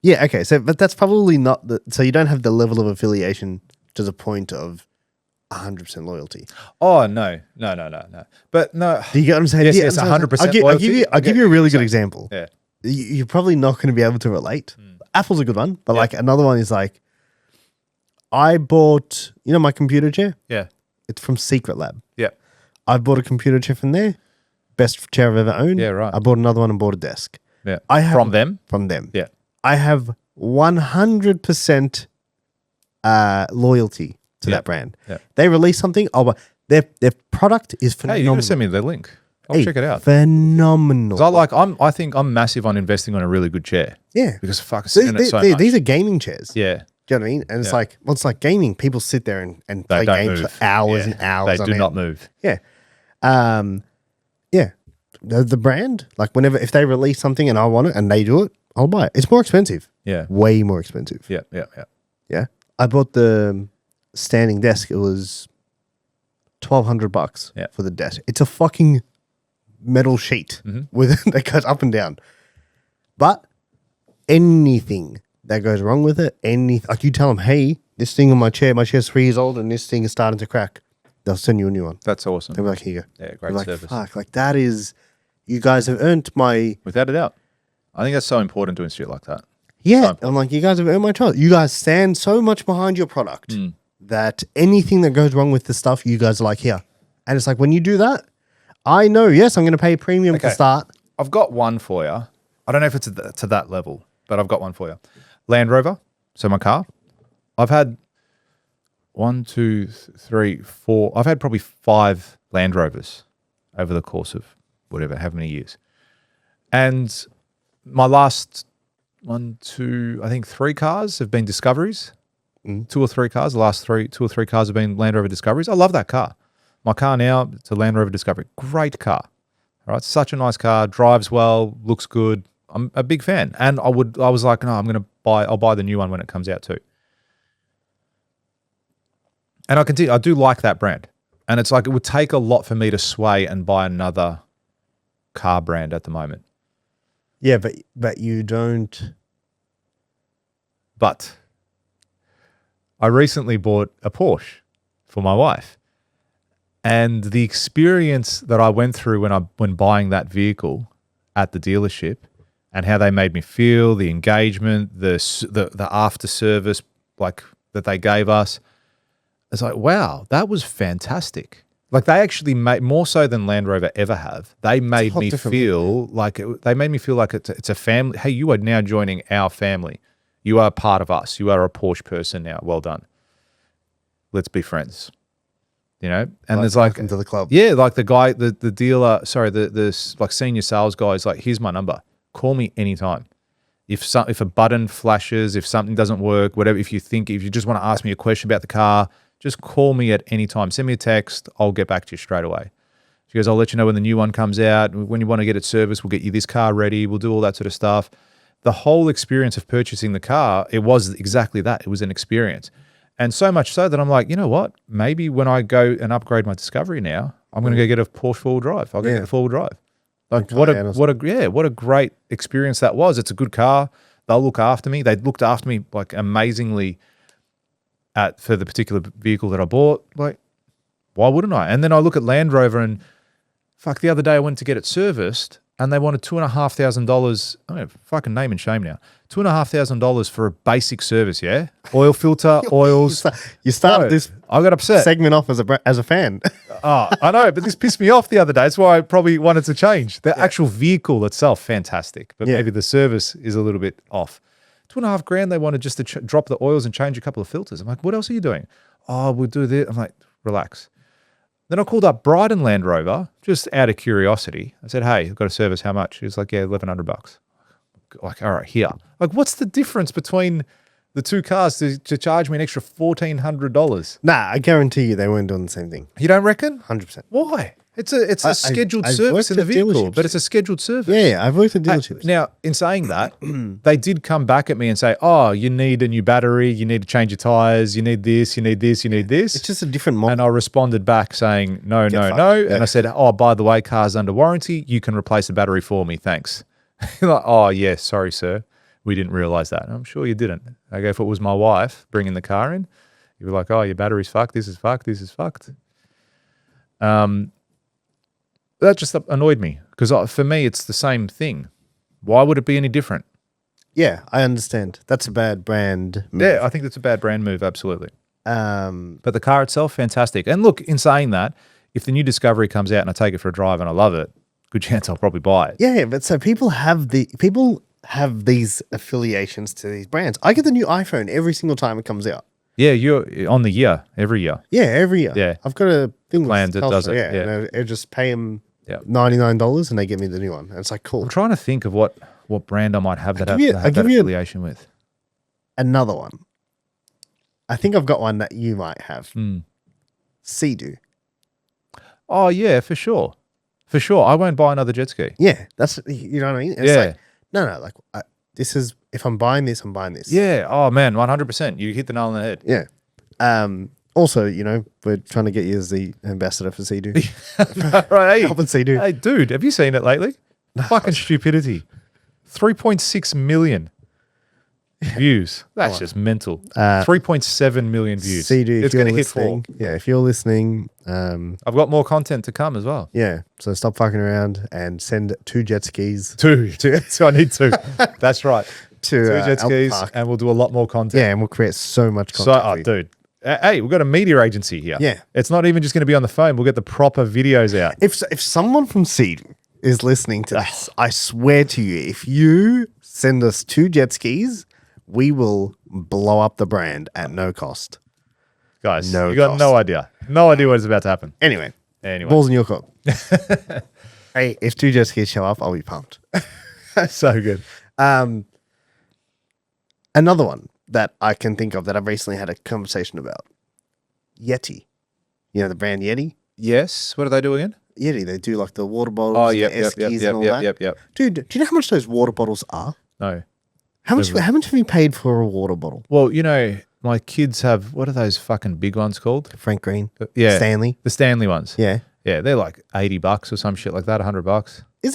Yeah, okay. So, but that's probably not so you don't have the level of affiliation to the point of 100% loyalty. Oh, no. But no. Do you get what I'm saying? Yes, 100% loyalty. I'll give you a really good example. Yeah. You're probably not going to be able to relate. Apple's a good one, but like another one is like, I bought, my computer chair? Yeah. It's from Secretlab. Yeah. I bought a computer chair from there. Best chair I've ever owned. Yeah, right. I bought another one and bought a desk. Yeah. From them? From them. Yeah. I have 100% loyalty to that brand. Yeah. They release something, their product is phenomenal. Hey, you got to send me the link. I'll check it out. Phenomenal. I think I'm massive on investing on a really good chair. Yeah. Because fuck, sitting it so much. These are gaming chairs. Yeah. Do you know what I mean? And it's like, well, it's like gaming. People sit there and play games for hours and hours. They do not move. Yeah. Yeah. The brand, like if they release something and I want it and they do it, I'll buy it. It's more expensive. Yeah. Way more expensive. Yeah. Yeah. I bought the standing desk. It was $1,200 for the desk. It's a fucking metal sheet that goes up and down. But anything that goes wrong with it, like you tell them, hey, this thing on my chair's 3 years old and this thing is starting to crack. They'll send you a new one. That's awesome. They'll be like, here you go. Yeah, great service. Fuck, like that is, you guys have earned my... Without a doubt. I think that's so important doing shit like that. Yeah, I'm like, you guys have earned my trust. You guys stand so much behind your product that anything that goes wrong with the stuff, you guys are like, here. And it's like, when you do that, I know, yes, I'm going to pay premium to start. I've got one for you. I don't know if it's to that level, but I've got one for you. Land Rover, so my car. I've had 1, 2, 3, 4. I've had probably 5 Land Rovers over the course of how many years. And my last 1, 2, I think 3 cars have been Discoveries. 2 or 3 cars. The last 2 or 3 cars have been Land Rover Discoveries. I love that car. My car now, it's a Land Rover Discovery. Great car. All right, such a nice car. Drives well. Looks good. I'm a big fan. And I was like, no, I'll buy the new one when it comes out too. And I do like that brand. And it's like, it would take a lot for me to sway and buy another car brand at the moment. Yeah, but you don't. But I recently bought a Porsche for my wife. And the experience that I went through when buying that vehicle at the dealership, and how they made me feel, the engagement, the after service like that they gave us, it's like, wow, that was fantastic. Like they actually made more so than Land Rover ever have. They made me feel like it's a family. Hey, you are now joining our family. You are part of us. You are a Porsche person now. Well done. Let's be friends. You know, and there's like into the club. Yeah, like the guy, the dealer. Sorry, the like senior sales guy is like, here's my number. Call me anytime. If a button flashes, if something doesn't work, whatever. If you just want to ask me a question about the car, just call me at any time. Send me a text. I'll get back to you straight away. She goes, I'll let you know when the new one comes out. When you want to get it serviced, we'll get you this car ready. We'll do all that sort of stuff. The whole experience of purchasing the car, it was exactly that. It was an experience. And so much so that I'm like, you know what? Maybe when I go and upgrade my Discovery now, I'm going to go get a Porsche 4-wheel drive. I'll go get the 4-wheel drive. Like what a great experience that was. It's a good car. They'll look after me. They looked after me like amazingly for the particular vehicle that I bought. Like, why wouldn't I? And then I look at Land Rover and fuck, the other day I went to get it serviced and they wanted $2,500. I mean, fucking name and shame now. $2,500 for a basic service, yeah? Oil filter, oils. You started this I got upset. segment off as a fan. Oh, I know, but this pissed me off the other day. That's why I probably wanted to change. The actual vehicle itself, fantastic. But maybe the service is a little bit off. $2,500 they wanted just to drop the oils and change a couple of filters. I'm like, what else are you doing? Oh, we'll do this. I'm like, relax. Then I called up Brighton Land Rover, just out of curiosity. I said, hey, I've got a service, how much? He was like, yeah, $1,100. Like, all right, here. Like, what's the difference between the two cars to charge me an extra $1,400? Nah, I guarantee you they weren't doing the same thing. You don't reckon? 100%. Why? It's a scheduled service in the vehicle, but it's a scheduled service. Yeah, I've worked at dealerships. Now, in saying that, they did come back at me and say, oh, you need a new battery, you need to change your tires, you need this, you need this, you need this. It's just a different model. And I responded back saying, no. Yeah. And I said, oh, by the way, car's under warranty. You can replace the battery for me. Thanks. Like, oh, yeah, sorry, sir. We didn't realize that. And I'm sure you didn't. I go, if it was my wife bringing the car in, you'd be like, oh, your battery's fucked. This is fucked. This is fucked. That just annoyed me because for me, it's the same thing. Why would it be any different? Yeah, I understand. That's a bad brand move. Yeah, I think that's a bad brand move, absolutely. But the car itself, fantastic. And look, in saying that, if the new Discovery comes out and I take it for a drive and I love it, good chance I'll probably buy it. Yeah, but so people have these affiliations to these brands. I get the new iPhone every single time it comes out. Yeah, you're on the year, every year. Yeah, every year. Yeah. I've got a thing planned that does it. Yeah. And I just pay them Yeah. $99, and they get me the new one. And it's like, cool. I'm trying to think of what brand I might have that have that affiliation with. Another one. I think I've got one that you might have. Sea-Doo. Oh, yeah, for sure. For sure. I won't buy another jet ski. Yeah, that's, you know what I mean? It's like, no, like, this is, if I'm buying this, I'm buying this. Yeah. Oh, man, 100%. You hit the nail on the head. Yeah. Also, you know, we're trying to get you as the ambassador for Sea-Doo. Right, hey. Helping Sea-Doo. Hey, dude, have you seen it lately? Fucking stupidity. 3.6 million views. That's just mental. 3.7 million views. Sea-Doo, it's going to hit 4. Yeah, if you're listening. I've got more content to come as well. Yeah, so stop fucking around and send 2 jet skis. 2. So I need 2. That's right. 2 jet skis, and we'll do a lot more content. Yeah, and we'll create so much content. Dude. Hey, we've got a media agency here. Yeah. It's not even just going to be on the phone. We'll get the proper videos out. If someone from Sea-Doo is listening to this, I swear to you, if you send us 2 jet skis, we will blow up the brand at no cost. Guys, you got no idea. No idea what is about to happen. Anyway. Balls in your court. Hey, if 2 jet skis show up, I'll be pumped. So good. Another one that I can think of that I've recently had a conversation about. Yeti. You know the brand Yeti? Yes. What do they do again? Yeti. They do like the water bottles, yep. Dude, do you know how much those water bottles are? No. How much have you paid for a water bottle? Well, you know, my kids have, what are those fucking big ones called? Frank Green. Yeah. Stanley. The Stanley ones. Yeah. Yeah, they're like $80 or some shit like that, $100. Is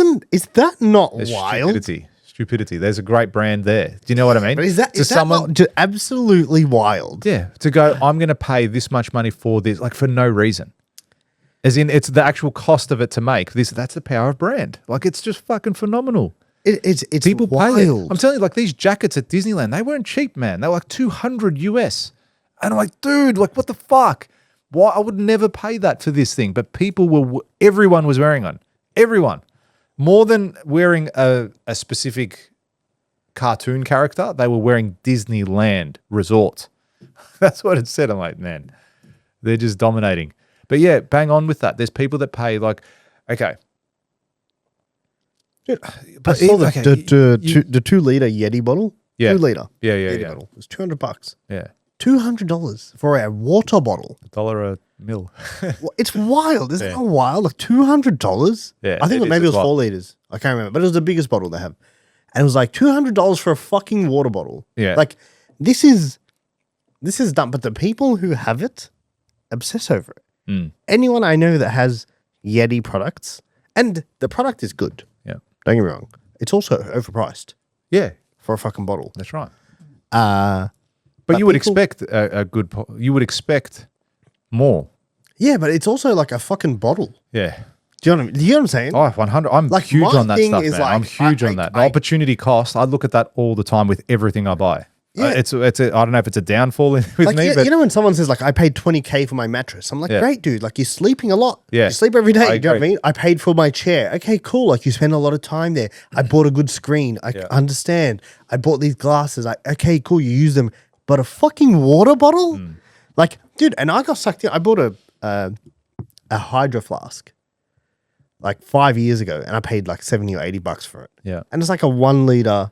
that not It's wild? Stupidity. There's a great brand there. Do you know what I mean? But is that not absolutely wild? Yeah. To go, I'm going to pay this much money for this, like for no reason. As in, it's the actual cost of it to make this. That's the power of brand. Like, it's just fucking phenomenal. It's people wild. pay it. I'm telling you, like these jackets at Disneyland, they weren't cheap, man. They were like $200 US. And I'm like, dude, like what the fuck? Why? I would never pay that for this thing. But everyone was wearing one. Everyone. More than wearing a specific cartoon character, they were wearing Disneyland Resort. That's what it said. I'm like, man, they're just dominating. But yeah, bang on with that. There's people that pay like, okay. Dude, I saw the 2-liter Yeti bottle. Yeah. 2-liter. Yeah. Bottle. It was $200. Yeah. $200 for a water bottle. $1 a mil. It's wild. Isn't that wild? Like $200? Yeah. I think maybe it was 4 liters. I can't remember. But it was the biggest bottle they have. And it was like $200 for a fucking water bottle. Yeah. Like this is dumb. But the people who have it obsess over it. Anyone I know that has Yeti products, and the product is good. Yeah. Don't get me wrong. It's also overpriced. Yeah. For a fucking bottle. That's right. But you would expect you would expect more. Yeah, but it's also like a fucking bottle. Yeah. Do you know what I'm saying? Oh, 100. I'm like, huge on that stuff, man. Like, I'm huge on that. Opportunity cost. I look at that all the time with everything I buy. Yeah. I don't know if it's a downfall with like, me, but you know when someone says like I paid $20K for my mattress, I'm like, great, dude. Like you're sleeping a lot. Yeah. You sleep every day. You know what I mean? I paid for my chair. Okay, cool. Like you spend a lot of time there. I bought a good screen. I understand. I bought these glasses. Okay, cool. You use them. But a fucking water bottle? Like, dude, and I got sucked in. I bought a Hydro flask like 5 years ago, and I paid like $70 or $80 for it. Yeah. And it's like a 1 liter.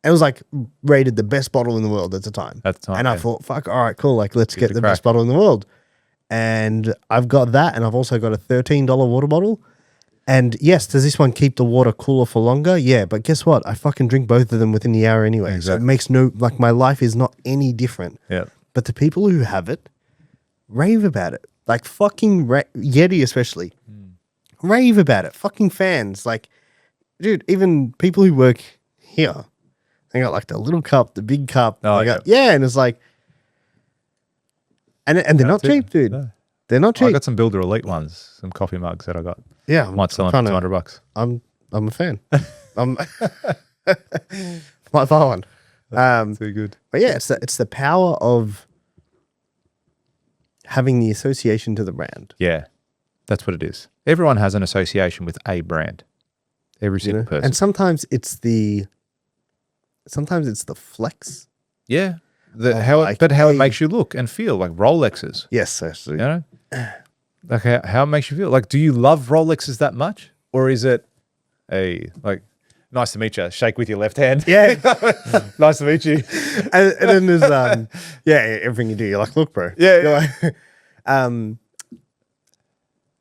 It was like rated the best bottle in the world at the time. And I thought, fuck, all right, cool. Like, let's get the best bottle in the world. And I've got that, and I've also got a $13 water bottle. And yes, does this one keep the water cooler for longer? Yeah, but guess what? I fucking drink both of them within the hour anyway. Exactly. So it makes like my life is not any different. Yeah. But the people who have it rave about it. Like fucking Yeti especially. Rave about it. Fucking fans. Like, dude, even people who work here, they got like the little cup, the big cup. Oh, and it's like, and they're not cheap, dude. No. They're not cheap. I got some Builder Elite ones, some coffee mugs that I got. Yeah, might sell them for $200. I'm a fan. Might buy one. Too good. But yeah, it's the power of having the association to the brand. Yeah, that's what it is. Everyone has an association with a brand. Every single person. And sometimes it's the flex. Yeah. How it makes you look and feel, like Rolexes. Yes, actually. You know? Okay, how it makes you feel? Like, do you love Rolexes that much, or is it nice to meet you? Shake with your left hand. Yeah. Nice to meet you. And then there's everything you do, you're like, look, bro. Yeah. You're like,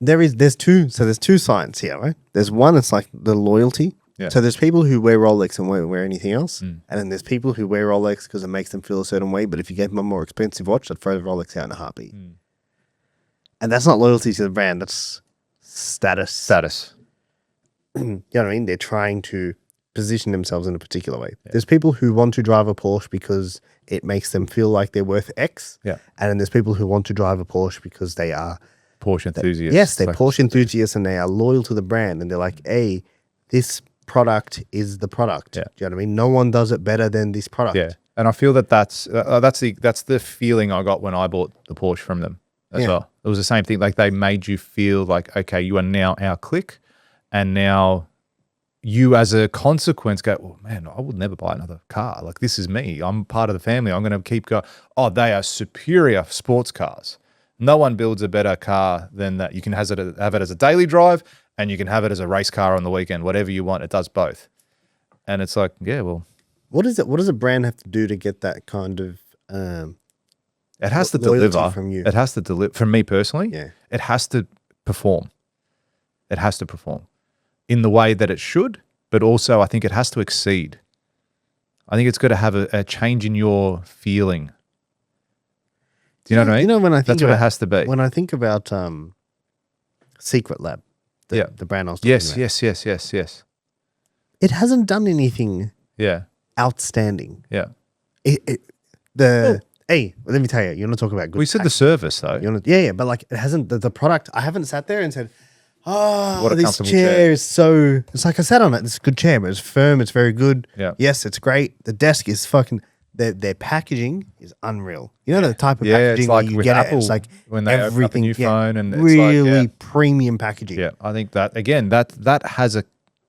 there's two signs here, right? There's one, it's like the loyalty. Yeah. So there's people who wear Rolex and won't wear anything else. And then there's people who wear Rolex because it makes them feel a certain way. But if you gave them a more expensive watch, they'd throw the Rolex out in a heartbeat. And that's not loyalty to the brand. That's status. You know what I mean? They're trying to position themselves in a particular way. Yeah. There's people who want to drive a Porsche because it makes them feel like they're worth X. Yeah. And then there's people who want to drive a Porsche because they are Porsche enthusiasts. Yes, they're Porsche enthusiasts and they are loyal to the brand. And they're like, hey, this product is the product. Yeah. Do you know what I mean? No one does it better than this product. Yeah. And I feel that's the feeling I got when I bought the Porsche from them as well. It was the same thing. Like they made you feel like, okay, you are now our clique, and now you as a consequence go, oh man, I would never buy another car. Like this is me. I'm part of the family. I'm going to keep going. Oh, they are superior sports cars. No one builds a better car than that. You can have it as a daily drive, and you can have it as a race car on the weekend. Whatever you want, it does both. And it's like, yeah, well, what does a brand have to do to get that kind of it has to deliver from you? It has to deliver. From me personally, Yeah. It has to perform. It has to perform in the way that it should, but also I think it has to exceed. I think it's got to have a change in your feeling. Do you know what I mean? You know, when I think that's what it has to be. When I think about Secretlab, the brand I was talking about. Yes. It hasn't done anything Yeah. outstanding. Yeah. Hey, let me tell you, you want to talk about good We said the service though. But like it hasn't, the product, I haven't sat there and said, oh, What a this comfortable chair is so, it's like I sat on it, it's a good chair, but it's firm, it's very good. Yeah. Yes, it's great. The desk is fucking, their packaging is unreal. You know the type of packaging it's like you with get Apple, it's like when they open up a new phone and it's really like, premium packaging. Yeah, I think that, again, that has a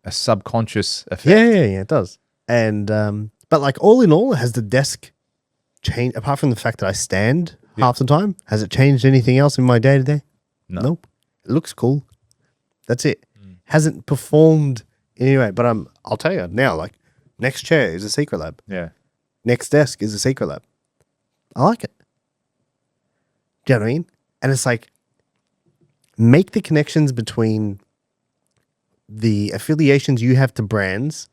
subconscious effect. Yeah, it does. And, but like all in all, has the desk changed, apart from the fact that I stand half the time, has it changed anything else in my day to day? No. Nope. It looks cool. That's it. Hasn't performed in any way. But I'll tell you now, like next chair is a Secretlab. Yeah. Next desk is a Secretlab. I like it. Do you know what I mean? And it's like, make the connections between the affiliations you have to brands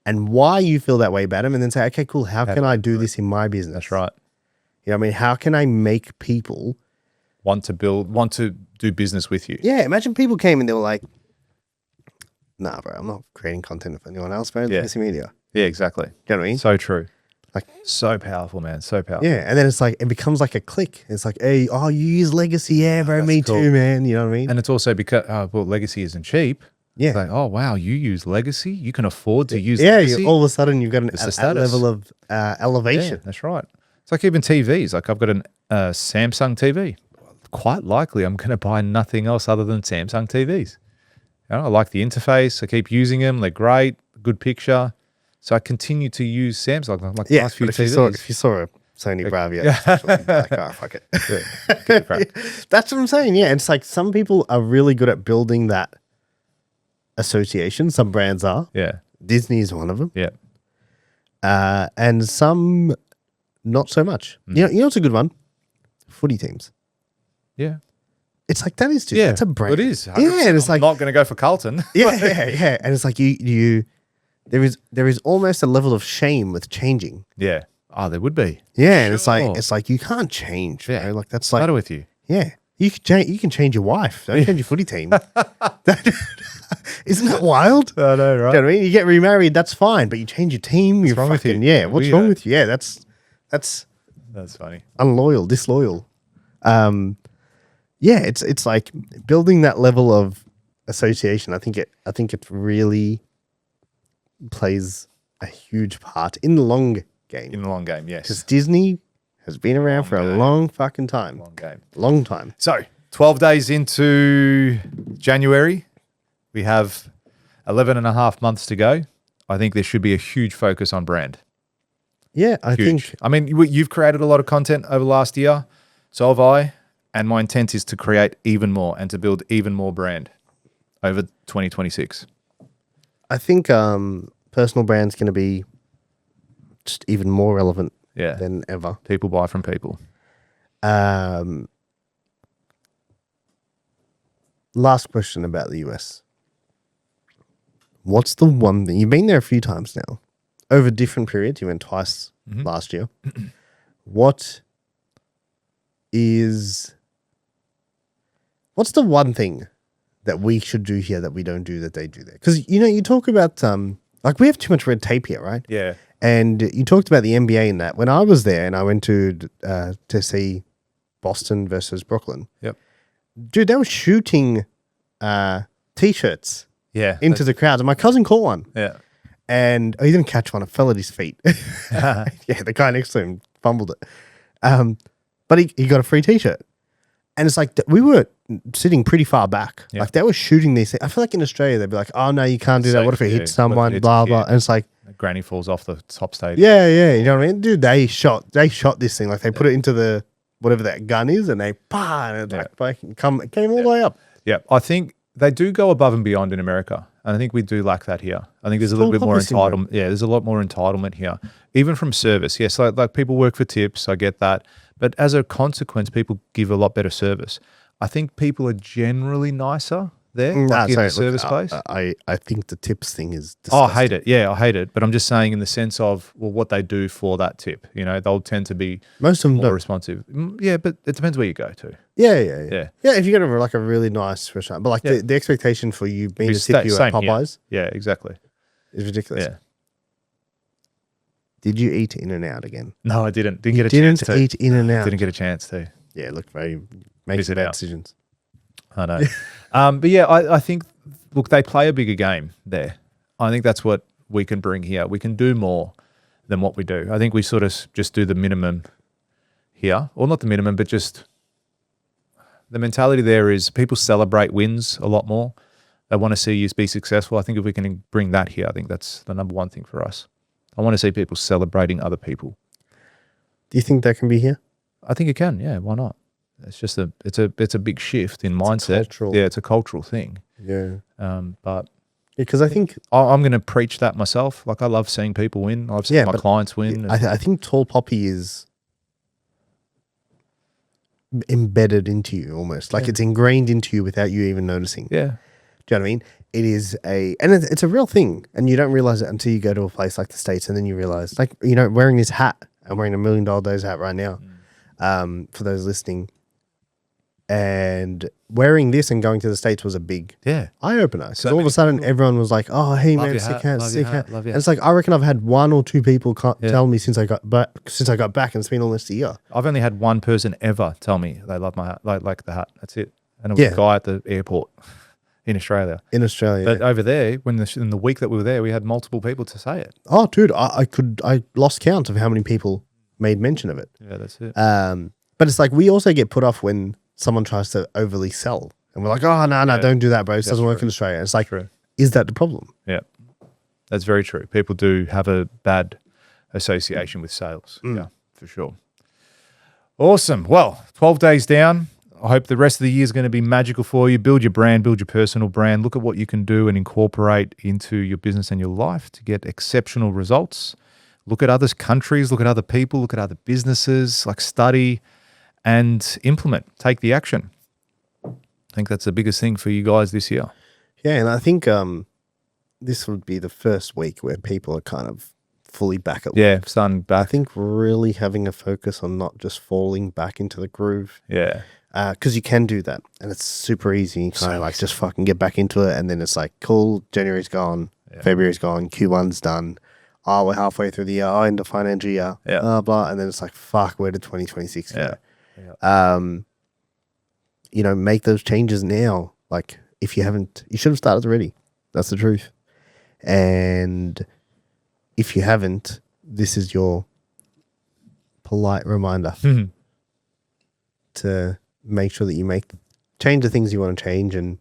and why you feel that way about them, and then say, okay, cool, how can I do this in my business? That's right. You know what I mean? How can I make people want to do business with you? Yeah, imagine people came and they were like, nah, bro, I'm not creating content for anyone else, bro. Yeah. Legacy media. Yeah, exactly. Do you know what I mean? So true. Like, so powerful, man. So powerful. yeah, and then it's like, it becomes like a click. It's like, hey, oh, you use Legacy? Yeah, bro, me cool. too, man. You know what I mean? And it's also because, Legacy isn't cheap. Yeah. It's like, oh, wow, you use Legacy? You can afford to use yeah, Legacy? all of a sudden you've got a level of elevation. Yeah, that's right. It's like even TVs. Like I've got an Samsung TV. Quite likely I'm going to buy nothing else other than Samsung TVs. You know, I like the interface. I keep using them. They're great. Good picture. So I continue to use Samsung. Like the last few TVs. If you saw a Sony Bravia, like, oh, fuck it. Yeah, that's what I'm saying. Yeah, it's like some people are really good at building that association. Some brands are. Yeah. Disney is one of them. Yeah. And some not so much. You know what's a good one? Footy teams. Yeah. It's like that is just that's a brand. It is. 100%. Yeah, and it's like I'm not going to go for Carlton. yeah. And it's like you there is almost a level of shame with changing. Yeah. Oh, there would be. Yeah, and it's like you can't change. Yeah. Bro. Like that's like matter with you. Yeah. You can change your wife. Don't change your footy team. Isn't that wild? I know, right? You know what I mean? You get remarried, that's fine, but you change your team, you're wrong with you? Yeah, what's Weirdo. wrong with you? Yeah, that's funny. Unloyal, disloyal. Yeah, it's like building that level of association. I think it really plays a huge part in the long game. In the long game, yes. Because Disney has been around for a long fucking time. Long game. Long time. So 12 days into January, we have 11 and a half months to go. I think there should be a huge focus on brand. Yeah, I think. I mean, you've created a lot of content over the last year. So have I. And my intent is to create even more and to build even more brand over 2026. I think personal brand's going to be just even more relevant than ever. People buy from people. Last question about the US. What's the one thing? You've been there a few times now. Over different periods. You went twice last year. What's the one thing that we should do here that we don't do that they do there? Because, you talk about, we have too much red tape here, right? Yeah. And you talked about the NBA in that. When I was there and I went to see Boston versus Brooklyn. Yep. Dude, they were shooting T-shirts into the crowd. And my cousin caught one. Yeah. And he didn't catch one. It fell at his feet. The guy next to him fumbled it. But he got a free T-shirt. And it's like we were sitting pretty far back. Yep. Like they were shooting these things. I feel like in Australia, they'd be like, oh, no, you can't do that. What if it hits someone? Blah, blah. And it's like. Granny falls off the top stage. Yeah. You know what I mean? Dude, they shot this thing. Like they put it into the whatever that gun is and they and it came all the way up. Yeah. I think they do go above and beyond in America. And I think we do lack that here. I think there's a little bit more entitlement. Yeah, there's a lot more entitlement here. Even from service. Yes, like people work for tips. I get that. But as a consequence, people give a lot better service. I think people are generally nicer there in the service space. I think the tips thing is disgusting. Oh, I hate it. Yeah, I hate it. But I'm just saying in the sense of, well, what they do for that tip. They'll tend to be most of them more responsive. Yeah, but it depends where you go to. Yeah. Yeah, if you go to a really nice restaurant. But the expectation for you being to tip you at Popeyes. Here. Yeah, exactly. Is ridiculous. Yeah. Did you eat In-N-Out again? No, I didn't. Didn't get a chance to. Eat In-N-Out. Didn't get a chance to. Yeah, look, makes bad decisions. I know. But yeah, I think, look, they play a bigger game there. I think that's what we can bring here. We can do more than what we do. I think we sort of just do the minimum here. Or not the minimum, but just the mentality there is people celebrate wins a lot more. They want to see you be successful. I think if we can bring that here, I think that's the number one thing for us. I want to see people celebrating other people. Do you think that can be here? I think it can. Yeah, why not? It's just it's a big shift in mindset. It's a cultural thing. Yeah. But because I think I'm going to preach that myself. Like I love seeing people win. I've seen my clients win. I think tall poppy is embedded into you almost. Like it's ingrained into you without you even noticing. Yeah. Do you know what I mean? It is it's a real thing, and you don't realize it until you go to a place like the States, and then you realize, like, wearing this hat. I'm wearing $1 million Days hat right now. For those listening. And wearing this and going to the States was a big eye opener. Because all of a sudden everyone was like, "Oh, hey man, sick hat, sick hat." And it's like I reckon I've had one or two people tell me since I got back, and it's been almost a year. I've only had one person ever tell me they love my hat, like the hat. That's it. And it was a guy at the airport in Australia. But over there, in the week that we were there, we had multiple people to say it. Oh, dude, I lost count of how many people made mention of it. Yeah, that's it. But it's like we also get put off when someone tries to overly sell. And we're like, oh, no, don't do that, bro. It doesn't work in Australia. It's like, is that the problem? Yeah, that's very true. People do have a bad association with sales. Yeah, for sure. Awesome. Well, 12 days down. I hope the rest of the year is going to be magical for you. Build your brand, build your personal brand. Look at what you can do and incorporate into your business and your life to get exceptional results. Look at other countries, look at other people, look at other businesses, like study and implement, take the action. I think that's the biggest thing for you guys this year. Yeah, and I think this would be the first week where people are kind of fully back at work. Yeah, starting back. I think really having a focus on not just falling back into the groove. Yeah. Because you can do that, and it's super easy. You kind of like just fucking get back into it, and then it's like, cool, January's gone, February's gone, Q1's done. Oh, we're halfway through the year, end of financial year, blah, and then it's like, fuck, where did 2026 go? Make those changes now. Like, if you haven't, you should have started already. That's the truth. And if you haven't, this is your polite reminder to make sure that you change the things you want to change, and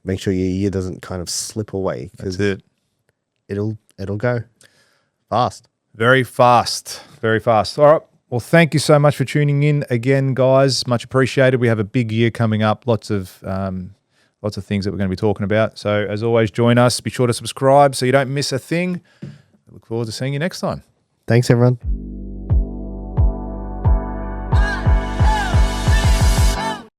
make sure your year doesn't kind of slip away. That's it. It'll go fast. Very fast. Very fast. All right. Well, thank you so much for tuning in again, guys. Much appreciated. We have a big year coming up. Lots of things that we're going to be talking about. So as always, join us. Be sure to subscribe so you don't miss a thing. I look forward to seeing you next time. Thanks, everyone.